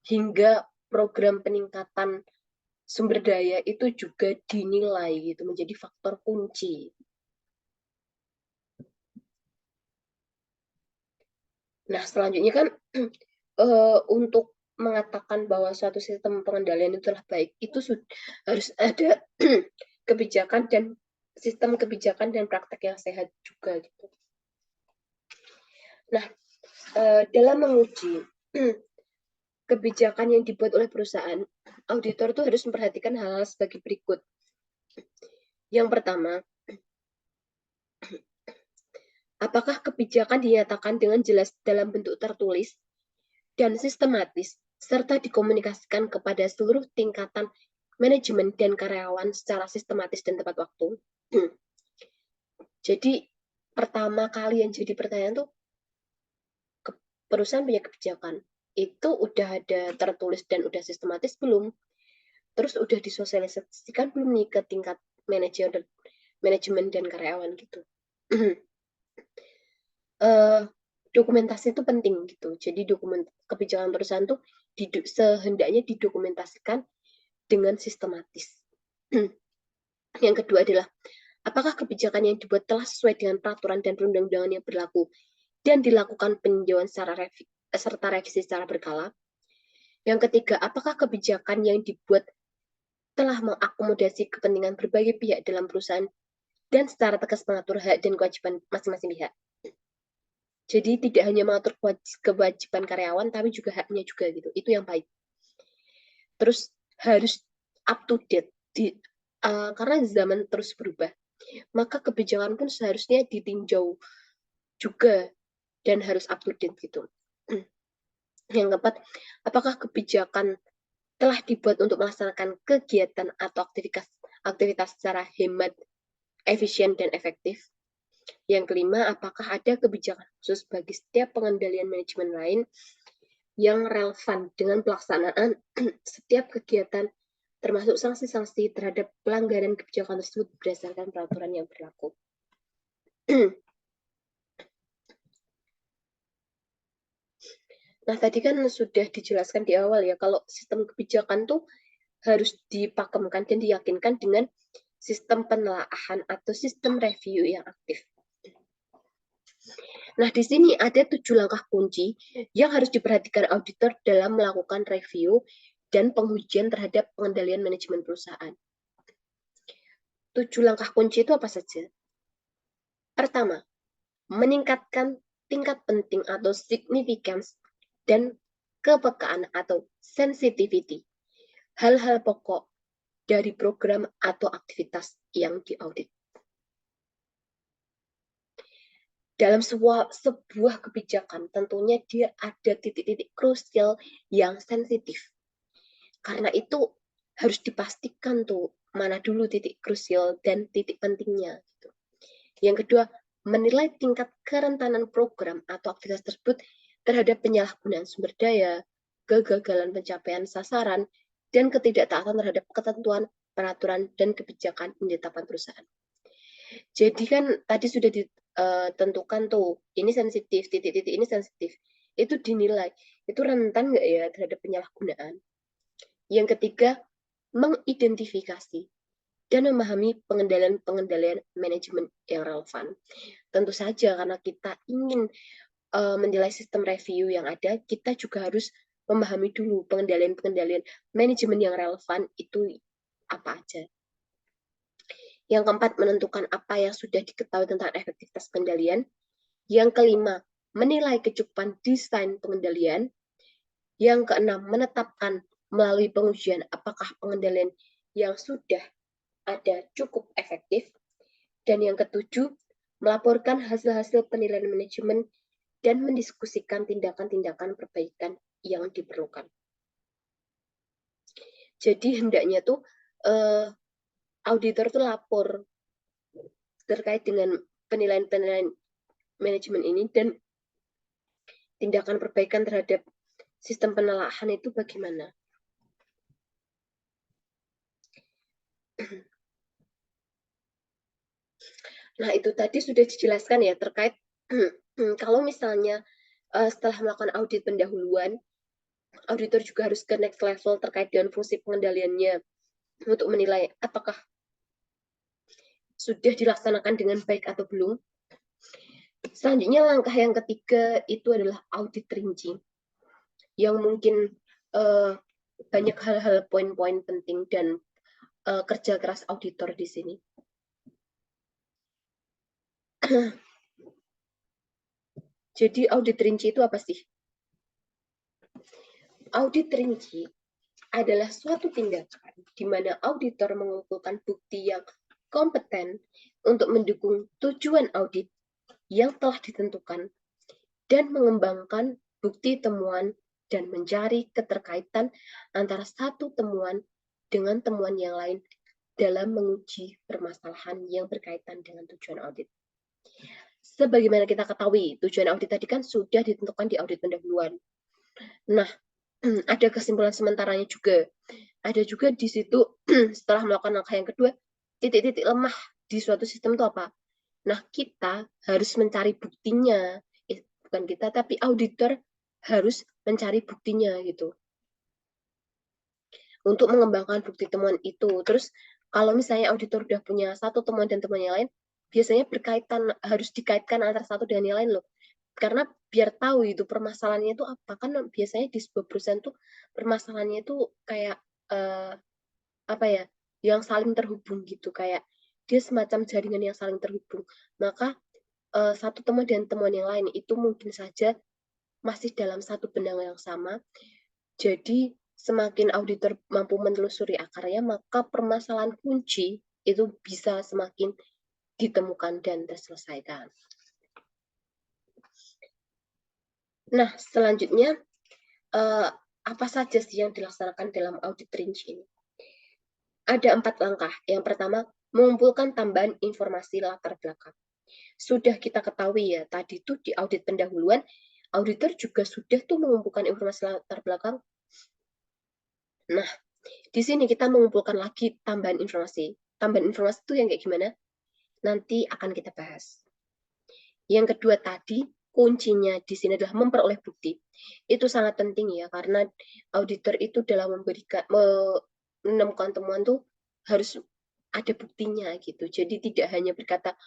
S1: hingga program peningkatan sumber daya itu juga dinilai gitu menjadi faktor kunci. Nah, selanjutnya kan untuk mengatakan bahwa suatu sistem pengendalian itu telah baik, itu harus ada kebijakan dan sistem kebijakan dan praktek yang sehat juga gitu. Nah, dalam menguji kebijakan yang dibuat oleh perusahaan, auditor itu harus memperhatikan hal-hal sebagai berikut. Yang pertama, apakah kebijakan dinyatakan dengan jelas dalam bentuk tertulis dan sistematis, serta dikomunikasikan kepada seluruh tingkatan manajemen dan karyawan secara sistematis dan tepat waktu? Jadi, pertama kali yang jadi pertanyaan tuh, perusahaan punya kebijakan, itu udah ada tertulis dan udah sistematis belum? Terus udah disosialisasikan belum nih ke tingkat manajemen dan karyawan gitu. Dokumentasi itu penting gitu. Jadi kebijakan perusahaan tuh sehendaknya didokumentasikan dengan sistematis. Yang kedua adalah, apakah kebijakan yang dibuat telah sesuai dengan peraturan dan perundang-undangan yang berlaku dan dilakukan peninjauan serta revisi secara berkala? Yang ketiga, apakah kebijakan yang dibuat telah mengakomodasi kepentingan berbagai pihak dalam perusahaan dan secara tegas mengatur hak dan kewajiban masing-masing pihak? Jadi tidak hanya mengatur kewajiban karyawan, tapi juga haknya juga gitu. Itu yang baik. Terus harus up to date. Karena zaman terus berubah, maka kebijakan pun seharusnya ditinjau juga dan harus up to date gitu. Yang keempat, apakah kebijakan telah dibuat untuk melaksanakan kegiatan atau aktivitas secara hemat, efisien, dan efektif? Yang kelima, apakah ada kebijakan khusus bagi setiap pengendalian manajemen lain yang relevan dengan pelaksanaan setiap kegiatan, termasuk sanksi-sanksi terhadap pelanggaran kebijakan tersebut berdasarkan peraturan yang berlaku. Nah, tadi kan sudah dijelaskan di awal ya, kalau sistem kebijakan tuh harus dipakemkan dan diyakinkan dengan sistem penelaahan atau sistem review yang aktif. Nah, di sini ada 7 langkah kunci yang harus diperhatikan auditor dalam melakukan review dan pengujian terhadap pengendalian manajemen perusahaan. 7 langkah kunci itu apa saja? Pertama, meningkatkan tingkat penting atau significance dan kepekaan atau sensitivity, hal-hal pokok dari program atau aktivitas yang diaudit. Dalam sebuah kebijakan, tentunya dia ada titik-titik krusial yang sensitif. Karena itu harus dipastikan tuh mana dulu titik krusial dan titik pentingnya. Gitu. Yang kedua, menilai tingkat kerentanan program atau aktivitas tersebut terhadap penyalahgunaan sumber daya, kegagalan pencapaian sasaran, dan ketidaktaatan terhadap ketentuan, peraturan, dan kebijakan yang ditetapkan perusahaan. Jadi kan tadi sudah ditentukan tuh, ini sensitif, titik-titik ini sensitif. Itu dinilai, itu rentan nggak ya terhadap penyalahgunaan. Yang ketiga, mengidentifikasi dan memahami pengendalian manajemen yang relevan. Tentu saja karena kita ingin menilai sistem review yang ada, kita juga harus memahami dulu pengendalian manajemen yang relevan itu apa aja. Yang keempat, menentukan apa yang sudah diketahui tentang efektivitas pengendalian. Yang kelima, menilai kecukupan desain pengendalian. Yang keenam, menetapkan melalui pengujian apakah pengendalian yang sudah ada cukup efektif. Dan yang ketujuh, melaporkan hasil-hasil penilaian manajemen dan mendiskusikan tindakan-tindakan perbaikan yang diperlukan. Jadi hendaknya tuh auditor tuh lapor terkait dengan penilaian-penilaian manajemen ini dan tindakan perbaikan terhadap sistem penelaahan itu bagaimana. Nah, itu tadi sudah dijelaskan ya terkait kalau misalnya setelah melakukan audit pendahuluan, auditor juga harus ke next level terkait dengan fungsi pengendaliannya untuk menilai apakah sudah dilaksanakan dengan baik atau belum. Selanjutnya langkah yang ketiga itu adalah audit rinci, yang mungkin banyak hal-hal poin-poin penting dan kerja keras auditor di sini. Jadi audit rinci itu apa sih? Audit rinci adalah suatu tindakan di mana auditor mengumpulkan bukti yang kompeten untuk mendukung tujuan audit yang telah ditentukan dan mengembangkan bukti temuan dan mencari keterkaitan antara satu temuan dengan temuan yang lain dalam menguji permasalahan yang berkaitan dengan tujuan audit. Sebagaimana kita ketahui, tujuan audit tadi kan sudah ditentukan di audit pendahuluan. Nah, ada kesimpulan sementaranya juga. Ada juga di situ setelah melakukan langkah yang kedua, titik-titik lemah di suatu sistem itu apa? Nah, kita harus mencari buktinya. Bukan kita, tapi auditor harus mencari buktinya gitu. Untuk mengembangkan bukti temuan itu. Terus kalau misalnya auditor udah punya satu temuan dan temuan yang lain, biasanya berkaitan, harus dikaitkan antara satu dengan yang lain loh. Karena biar tahu itu permasalahannya itu apa. Kan biasanya di sebuah perusahaan tuh permasalahannya itu kayak apa ya, yang saling terhubung gitu, kayak dia semacam jaringan yang saling terhubung. Maka satu temuan dan temuan yang lain itu mungkin saja masih dalam satu benang yang sama. Jadi semakin auditor mampu menelusuri akarnya, maka permasalahan kunci itu bisa semakin ditemukan dan terselesaikan. Nah, selanjutnya apa saja sih yang dilaksanakan dalam audit rinci ini? Ada 4 langkah. Yang pertama, mengumpulkan tambahan informasi latar belakang. Sudah kita ketahui ya, tadi tuh di audit pendahuluan, auditor juga sudah tuh mengumpulkan informasi latar belakang. Nah, di sini kita mengumpulkan lagi tambahan informasi. Tambahan informasi itu yang kayak gimana? Nanti akan kita bahas. Yang kedua tadi, kuncinya di sini adalah memperoleh bukti. Itu sangat penting ya, karena auditor itu dalam menemukan temuan tuh harus ada buktinya gitu. Jadi tidak hanya berkata,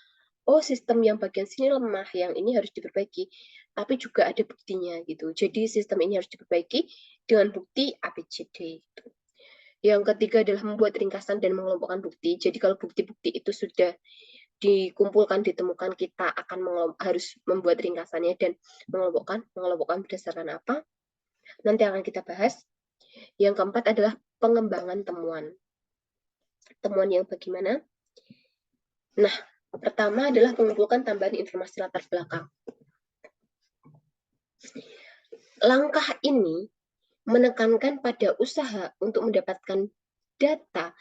S1: oh sistem yang bagian sini lemah, yang ini harus diperbaiki, tapi juga ada buktinya gitu. Jadi sistem ini harus diperbaiki dengan bukti ABCD. Gitu. Yang ketiga adalah membuat ringkasan dan mengelompokkan bukti. Jadi kalau bukti-bukti itu sudah dikumpulkan, ditemukan, kita akan harus membuat ringkasannya dan mengelompokkan berdasarkan apa. Nanti akan kita bahas. Yang keempat adalah pengembangan temuan. Temuan yang bagaimana? Nah, pertama adalah mengumpulkan tambahan informasi latar belakang. Langkah ini menekankan pada usaha untuk mendapatkan data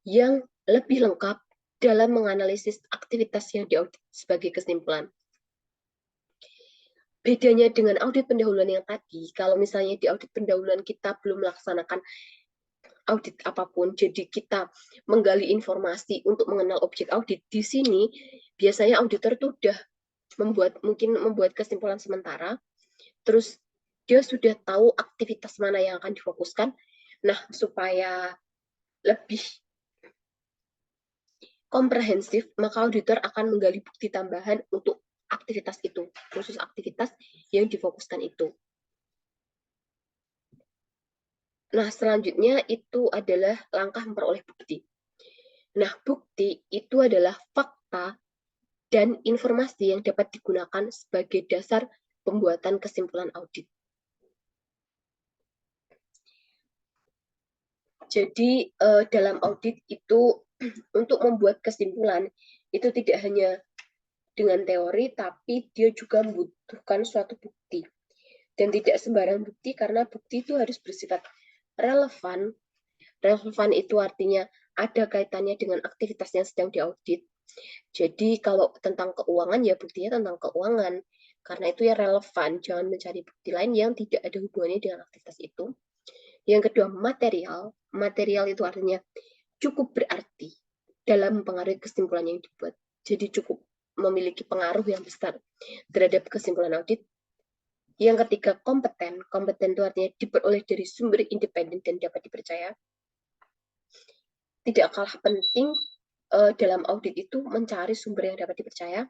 S1: yang lebih lengkap dalam menganalisis aktivitas yang diaudit sebagai kesimpulan. Bedanya dengan audit pendahuluan yang tadi, kalau misalnya di audit pendahuluan kita belum melaksanakan audit apapun, jadi kita menggali informasi untuk mengenal objek audit, di sini biasanya auditor tuh udah membuat kesimpulan sementara, terus dia sudah tahu aktivitas mana yang akan difokuskan. Nah, supaya lebih komprehensif, maka auditor akan menggali bukti tambahan untuk aktivitas itu, khusus aktivitas yang difokuskan itu. Nah, selanjutnya itu adalah langkah memperoleh bukti. Nah, bukti itu adalah fakta dan informasi yang dapat digunakan sebagai dasar pembuatan kesimpulan audit. Jadi, dalam audit itu untuk membuat kesimpulan itu tidak hanya dengan teori, tapi dia juga membutuhkan suatu bukti. Dan tidak sembarang bukti, karena bukti itu harus bersifat relevan. Relevan itu artinya ada kaitannya dengan aktivitas yang sedang diaudit. Jadi kalau tentang keuangan, ya buktinya tentang keuangan. Karena itu ya relevan, jangan mencari bukti lain yang tidak ada hubungannya dengan aktivitas itu. Yang kedua, material. Material itu artinya cukup berarti dalam mempengaruhi kesimpulan yang dibuat. Jadi cukup memiliki pengaruh yang besar terhadap kesimpulan audit. Yang ketiga, kompeten. Kompeten itu artinya diperoleh dari sumber independen dan dapat dipercaya. Tidak kalah penting dalam audit itu mencari sumber yang dapat dipercaya.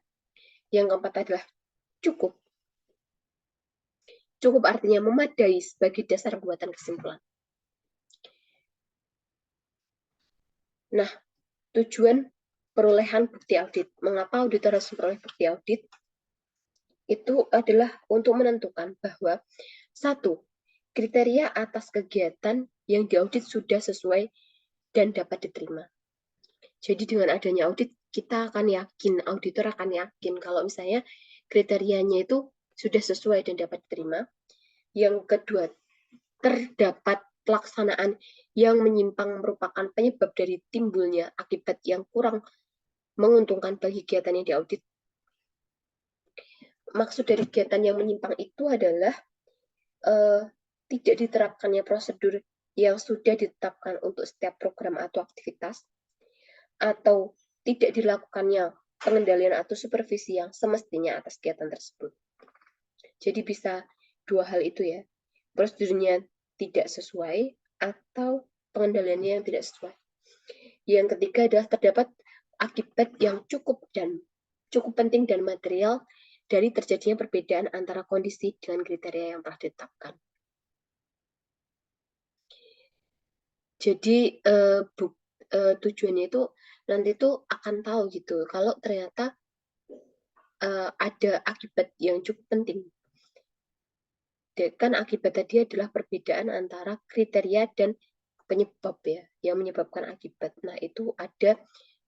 S1: Yang keempat adalah cukup. Cukup artinya memadai sebagai dasar pembuatan kesimpulan. Nah, tujuan perolehan bukti audit. Mengapa auditor harus memperoleh bukti audit? Itu adalah untuk menentukan bahwa satu, kriteria atas kegiatan yang diaudit sudah sesuai dan dapat diterima. Jadi dengan adanya audit, kita akan yakin, auditor akan yakin kalau misalnya kriterianya itu sudah sesuai dan dapat diterima. Yang kedua, terdapat pelaksanaan yang menyimpang merupakan penyebab dari timbulnya akibat yang kurang menguntungkan bagi kegiatan yang diaudit. maksud dari kegiatan yang menyimpang itu adalah tidak diterapkannya prosedur yang sudah ditetapkan untuk setiap program atau aktivitas, atau tidak dilakukannya pengendalian atau supervisi yang semestinya atas kegiatan tersebut. Jadi bisa dua hal itu ya, prosedurnya tidak sesuai atau pengendaliannya yang tidak sesuai. Yang ketiga adalah terdapat akibat yang cukup penting dan material dari terjadinya perbedaan antara kondisi dengan kriteria yang telah ditetapkan. Jadi tujuannya itu nanti tuh akan tahu gitu kalau ternyata ada akibat yang cukup penting. Kan akibat tadi adalah perbedaan antara kriteria dan penyebab ya, yang menyebabkan akibat. Nah, itu ada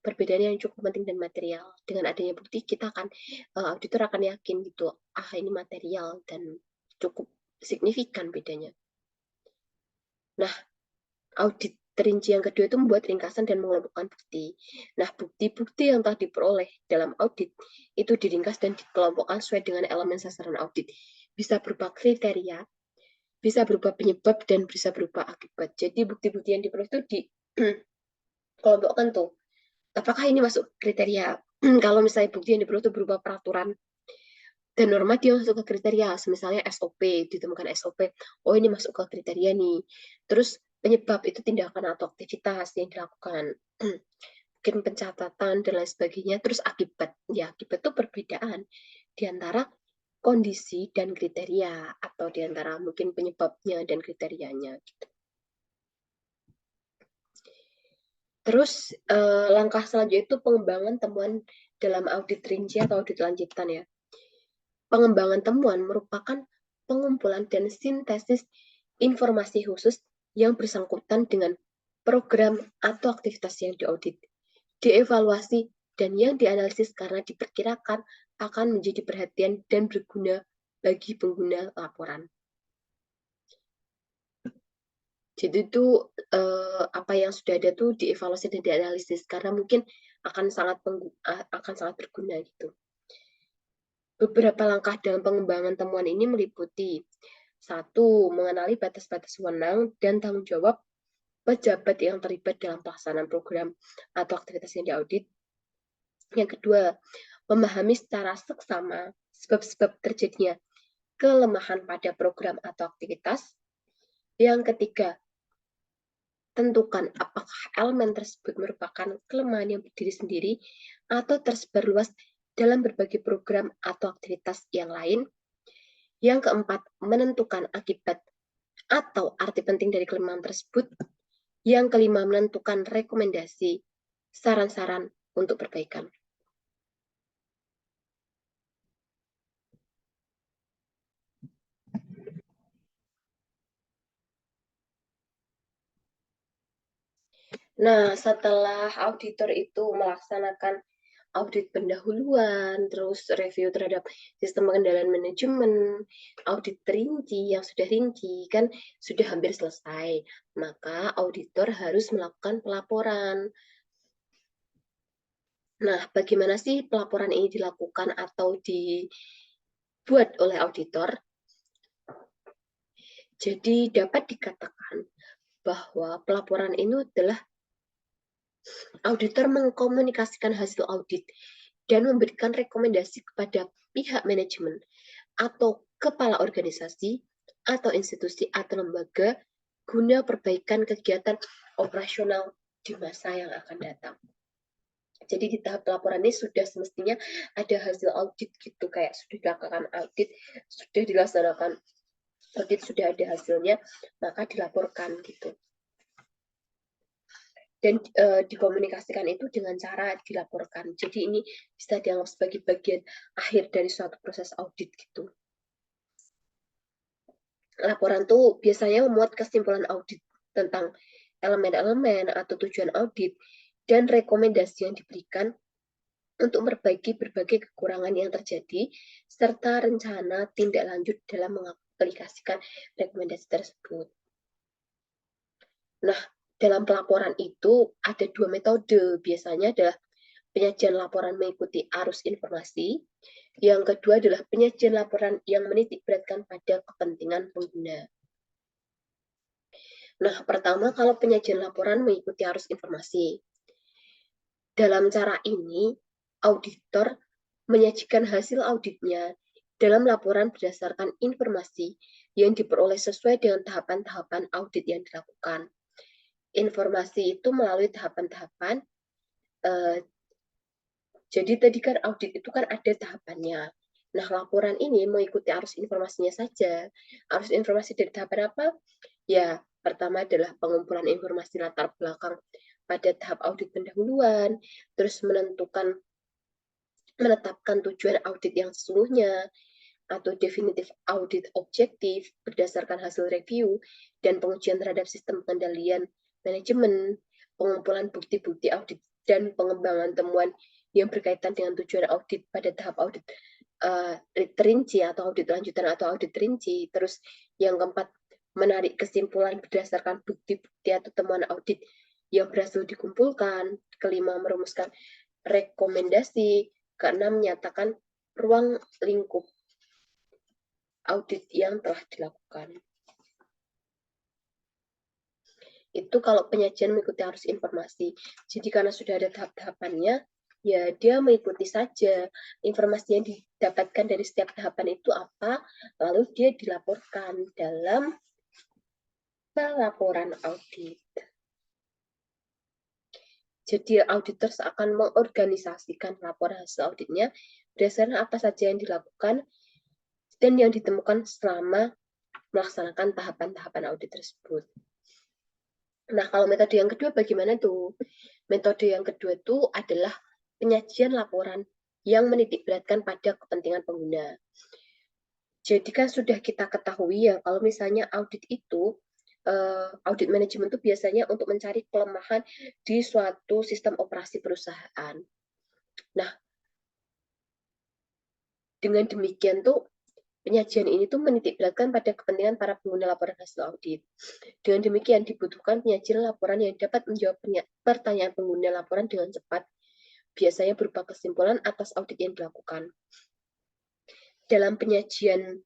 S1: perbedaan yang cukup penting dan material. Dengan adanya bukti, kita akan auditor akan yakin gitu, ini material dan cukup signifikan bedanya. Nah, audit terinci yang kedua itu membuat ringkasan dan mengelompokkan bukti. Nah, bukti-bukti yang telah diperoleh dalam audit itu diringkas dan dikelompokkan sesuai dengan elemen sasaran audit. Bisa berupa kriteria, bisa berupa penyebab, dan bisa berupa akibat. Jadi bukti-bukti yang diperoleh itu dikelompokkan tuh. Apakah ini masuk kriteria? Kalau misalnya bukti yang diperoleh itu berupa peraturan dan norma, dia masuk ke kriteria. Misalnya SOP, ditemukan SOP, oh ini masuk ke kriteria nih. Terus penyebab itu tindakan atau aktivitas yang dilakukan. Mungkin pencatatan dan lain sebagainya. Terus akibat, ya akibat itu perbedaan di antara kondisi dan kriteria, atau di antara mungkin penyebabnya dan kriterianya gitu. Terus langkah selanjutnya itu pengembangan temuan dalam audit rinci atau audit lanjutan ya. Pengembangan temuan merupakan pengumpulan dan sintesis informasi khusus yang bersangkutan dengan program atau aktivitas yang diaudit, dievaluasi, dan yang dianalisis karena diperkirakan akan menjadi perhatian dan berguna bagi pengguna laporan. Jadi itu apa yang sudah ada tuh dievaluasi dan dianalisis karena mungkin akan sangat berguna gitu. Beberapa langkah dalam pengembangan temuan ini meliputi: 1. Mengenali batas-batas wewenang dan tanggung jawab pejabat yang terlibat dalam pelaksanaan program atau aktivitas yang diaudit. Yang kedua, memahami secara seksama sebab-sebab terjadinya kelemahan pada program atau aktivitas. Yang ketiga, tentukan apakah elemen tersebut merupakan kelemahan yang berdiri sendiri atau tersebar luas dalam berbagai program atau aktivitas yang lain. Yang keempat, menentukan akibat atau arti penting dari kelemahan tersebut. Yang kelima, menentukan rekomendasi, saran-saran untuk perbaikan. Nah, setelah auditor itu melaksanakan audit pendahuluan, terus review terhadap sistem pengendalian manajemen, audit rinci yang sudah rinci, kan sudah hampir selesai. Maka auditor harus melakukan pelaporan. Nah, bagaimana sih pelaporan ini dilakukan atau dibuat oleh auditor? Jadi dapat dikatakan bahwa pelaporan ini adalah auditor mengkomunikasikan hasil audit dan memberikan rekomendasi kepada pihak manajemen atau kepala organisasi atau institusi atau lembaga guna perbaikan kegiatan operasional di masa yang akan datang. Jadi di tahap pelaporan ini sudah semestinya ada hasil audit gitu, kayak sudah dilakukan audit, sudah dilaksanakan audit, sudah ada hasilnya, maka dilaporkan gitu. Dan dikomunikasikan itu dengan cara dilaporkan. Jadi ini bisa dianggap sebagai bagian akhir dari suatu proses audit gitu. Laporan tuh biasanya memuat kesimpulan audit tentang elemen-elemen atau tujuan audit dan rekomendasi yang diberikan untuk memperbaiki berbagai kekurangan yang terjadi, serta rencana tindak lanjut dalam mengaplikasikan rekomendasi tersebut. Nah, dalam pelaporan itu ada dua metode. Biasanya adalah penyajian laporan mengikuti arus informasi. Yang kedua adalah penyajian laporan yang menitikberatkan pada kepentingan pengguna. Nah, pertama kalau penyajian laporan mengikuti arus informasi. Dalam cara ini, auditor menyajikan hasil auditnya dalam laporan berdasarkan informasi yang diperoleh sesuai dengan tahapan-tahapan audit yang dilakukan. Informasi itu melalui tahapan-tahapan. Jadi tadi kan audit itu kan ada tahapannya. Nah, laporan ini mengikuti arus informasinya saja. Arus informasi dari tahapan apa? Ya, pertama adalah pengumpulan informasi latar belakang pada tahap audit pendahuluan, terus menetapkan tujuan audit yang sesungguhnya, atau definitif audit objektif berdasarkan hasil review dan pengujian terhadap sistem pengendalian manajemen, pengumpulan bukti-bukti audit dan pengembangan temuan yang berkaitan dengan tujuan audit pada tahap audit terinci atau audit lanjutan atau audit terinci. Terus yang keempat, menarik kesimpulan berdasarkan bukti-bukti atau temuan audit yang berhasil dikumpulkan. Kelima, merumuskan rekomendasi. Keenam, menyatakan ruang lingkup audit yang telah dilakukan. Itu kalau penyajian mengikuti arus informasi. Jadi karena sudah ada tahap-tahapannya, ya dia mengikuti saja informasi yang didapatkan dari setiap tahapan itu apa, lalu dia dilaporkan dalam laporan audit. Jadi auditor akan mengorganisasikan laporan hasil auditnya berdasarkan apa saja yang dilakukan dan yang ditemukan selama melaksanakan tahapan-tahapan audit tersebut. Nah, kalau metode yang kedua bagaimana tuh? Metode yang kedua itu adalah penyajian laporan yang menitikberatkan pada kepentingan pengguna. Jadi kan sudah kita ketahui ya, kalau misalnya audit itu, audit manajemen itu biasanya untuk mencari kelemahan di suatu sistem operasi perusahaan. Nah, dengan demikian tuh penyajian ini tuh menitikberatkan pada kepentingan para pengguna laporan hasil audit. Dengan demikian dibutuhkan penyajian laporan yang dapat menjawab pertanyaan pengguna laporan dengan cepat, biasanya berupa kesimpulan atas audit yang dilakukan. Dalam penyajian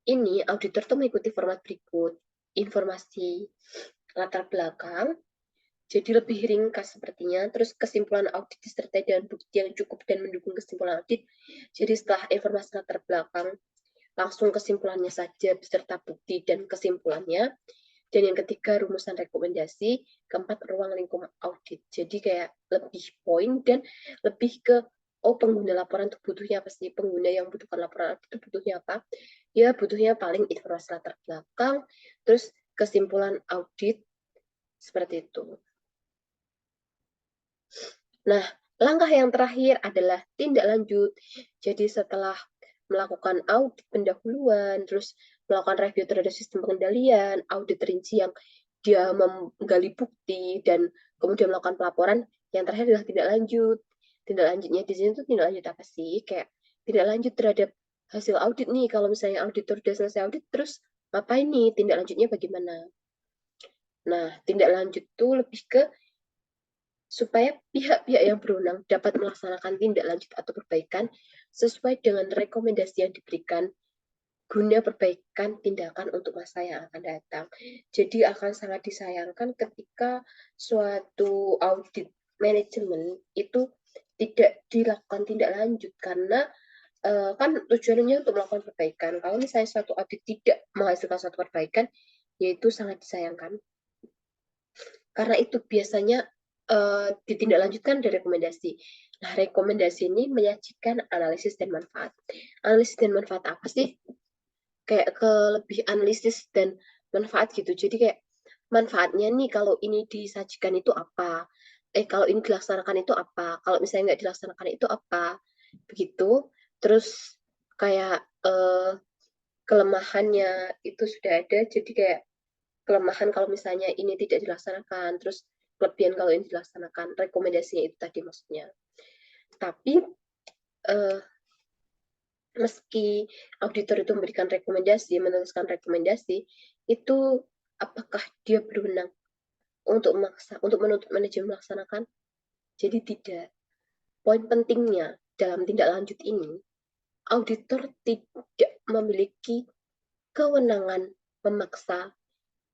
S1: ini, auditor tuh mengikuti format berikut. Informasi latar belakang, jadi lebih ringkas sepertinya. Terus kesimpulan audit disertai dengan bukti yang cukup dan mendukung kesimpulan audit. Jadi setelah informasi latar belakang, langsung kesimpulannya saja beserta bukti dan kesimpulannya. Dan yang ketiga, rumusan rekomendasi. Keempat, ruang lingkup audit. Jadi kayak lebih poin dan lebih ke, oh pengguna laporan itu butuhnya apa sih? Pengguna yang butuhkan laporan audit itu butuhnya apa? Ya butuhnya paling informasi latar belakang, terus kesimpulan audit, seperti itu. Nah, langkah yang terakhir adalah tindak lanjut. Jadi setelah melakukan audit pendahuluan, terus melakukan review terhadap sistem pengendalian, audit rinci yang dia menggali bukti, dan kemudian melakukan pelaporan, yang terakhir adalah tindak lanjut. Tindak lanjutnya di sini tuh tindak lanjut apa sih? Kayak tindak lanjut terhadap hasil audit nih. Kalau misalnya auditor sudah selesai audit, terus ngapain nih? Tindak lanjutnya bagaimana? Nah, tindak lanjut tuh lebih ke supaya pihak-pihak yang berwenang dapat melaksanakan tindak lanjut atau perbaikan sesuai dengan rekomendasi yang diberikan guna perbaikan tindakan untuk masa yang akan datang. Jadi akan sangat disayangkan ketika suatu audit manajemen itu tidak dilakukan tindak lanjut karena kan tujuannya untuk melakukan perbaikan. Kalau misalnya suatu audit tidak menghasilkan suatu perbaikan, yaitu sangat disayangkan. Karena itu biasanya ditindaklanjutkan dari rekomendasi. Nah, rekomendasi ini menyajikan analisis dan manfaat. Analisis dan manfaat apa sih? Kayak ke lebih analisis dan manfaat gitu. Jadi kayak manfaatnya nih kalau ini disajikan itu apa? Kalau ini dilaksanakan itu apa? Kalau misalnya nggak dilaksanakan itu apa? Begitu. Terus kayak kelemahannya itu sudah ada. Jadi kayak kelemahan kalau misalnya ini tidak dilaksanakan, terus kelebihan kalau ini dilaksanakan, rekomendasinya itu tadi maksudnya. Tapi meski auditor itu memberikan rekomendasi, menuliskan rekomendasi, itu apakah dia berwenang untuk menuntut manajemen melaksanakan? Jadi tidak. Poin pentingnya dalam tindak lanjut ini, auditor tidak memiliki kewenangan memaksa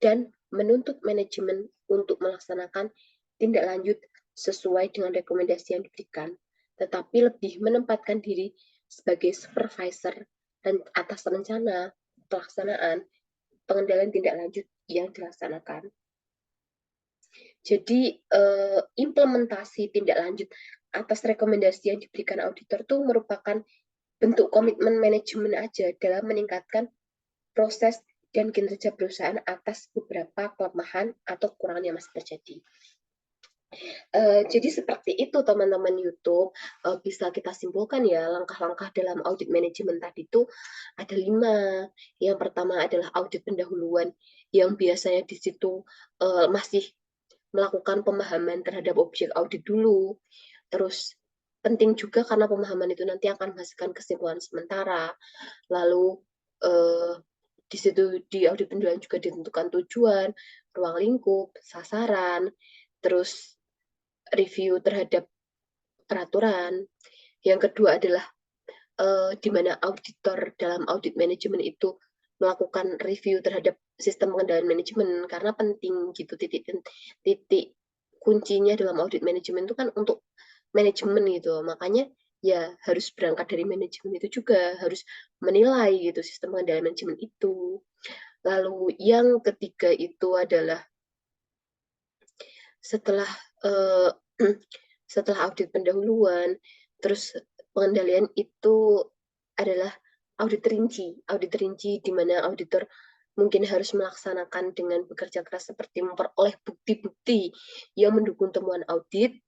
S1: dan menuntut manajemen untuk melaksanakan tindak lanjut sesuai dengan rekomendasi yang diberikan, tetapi lebih menempatkan diri sebagai supervisor dan atas rencana pelaksanaan pengendalian tindak lanjut yang dilaksanakan. Jadi implementasi tindak lanjut atas rekomendasi yang diberikan auditor itu merupakan bentuk komitmen manajemen aja dalam meningkatkan proses dan kinerja perusahaan atas beberapa kelemahan atau kekurangan yang masih terjadi. Jadi seperti itu teman-teman YouTube, bisa kita simpulkan ya langkah-langkah dalam audit manajemen tadi itu ada 5. Yang pertama adalah audit pendahuluan yang biasanya di situ masih melakukan pemahaman terhadap objek audit dulu. Terus penting juga karena pemahaman itu nanti akan menghasilkan kesimpulan sementara. Lalu di situ di audit pendahuluan juga ditentukan tujuan, ruang lingkup, sasaran, terus review terhadap peraturan. Yang kedua adalah di mana auditor dalam audit manajemen itu melakukan review terhadap sistem pengendalian manajemen karena penting gitu titik kuncinya dalam audit manajemen itu kan untuk manajemen gitu. Makanya ya harus berangkat dari manajemen itu juga, harus menilai gitu sistem pengendalian manajemen itu. Lalu yang ketiga itu adalah setelah uh, setelah audit pendahuluan, terus pengendalian itu adalah audit rinci di mana auditor mungkin harus melaksanakan dengan bekerja keras seperti memperoleh bukti-bukti yang mendukung temuan audit.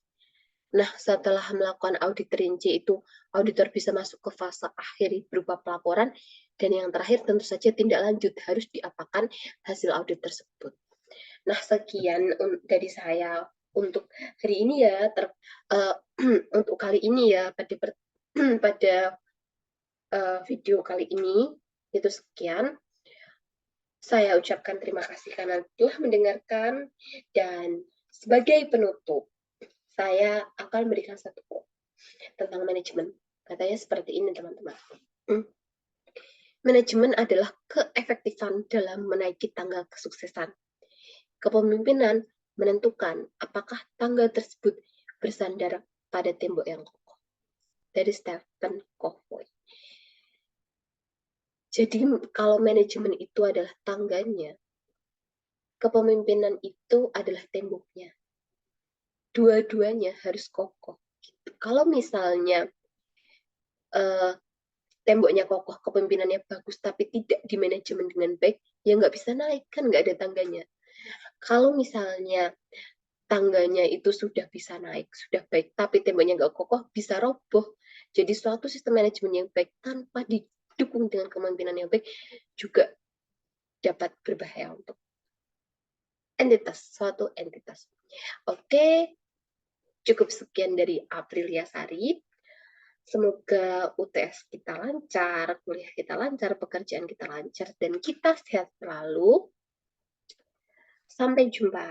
S1: Nah, setelah melakukan audit rinci itu, auditor bisa masuk ke fase akhir berupa pelaporan, dan yang terakhir tentu saja tindak lanjut harus diapakan hasil audit tersebut. Nah, sekian dari saya untuk hari ini ya, untuk kali ini ya, pada video kali ini, itu sekian. Saya ucapkan terima kasih karena telah mendengarkan, dan sebagai penutup, saya akan memberikan satu quote tentang manajemen. Katanya seperti ini, teman-teman. Manajemen adalah keefektifan dalam menaiki tangga kesuksesan. Kepemimpinan menentukan apakah tangga tersebut bersandar pada tembok yang kokoh. Dari Stephen Covey. Jadi kalau manajemen itu adalah tangganya, kepemimpinan itu adalah temboknya. Dua-duanya harus kokoh. Kalau misalnya temboknya kokoh, kepemimpinannya bagus, tapi tidak di manajemen dengan baik, ya nggak bisa naik, kan nggak ada tangganya. Kalau misalnya tangganya itu sudah bisa naik, sudah baik, tapi temboknya nggak kokoh, bisa roboh. Jadi suatu sistem manajemen yang baik tanpa didukung dengan kepemimpinan yang baik juga dapat berbahaya untuk suatu entitas. Oke, cukup sekian dari Aprilia Sari. Semoga UTS kita lancar, kuliah kita lancar, pekerjaan kita lancar, dan kita sehat selalu. Sampai jumpa.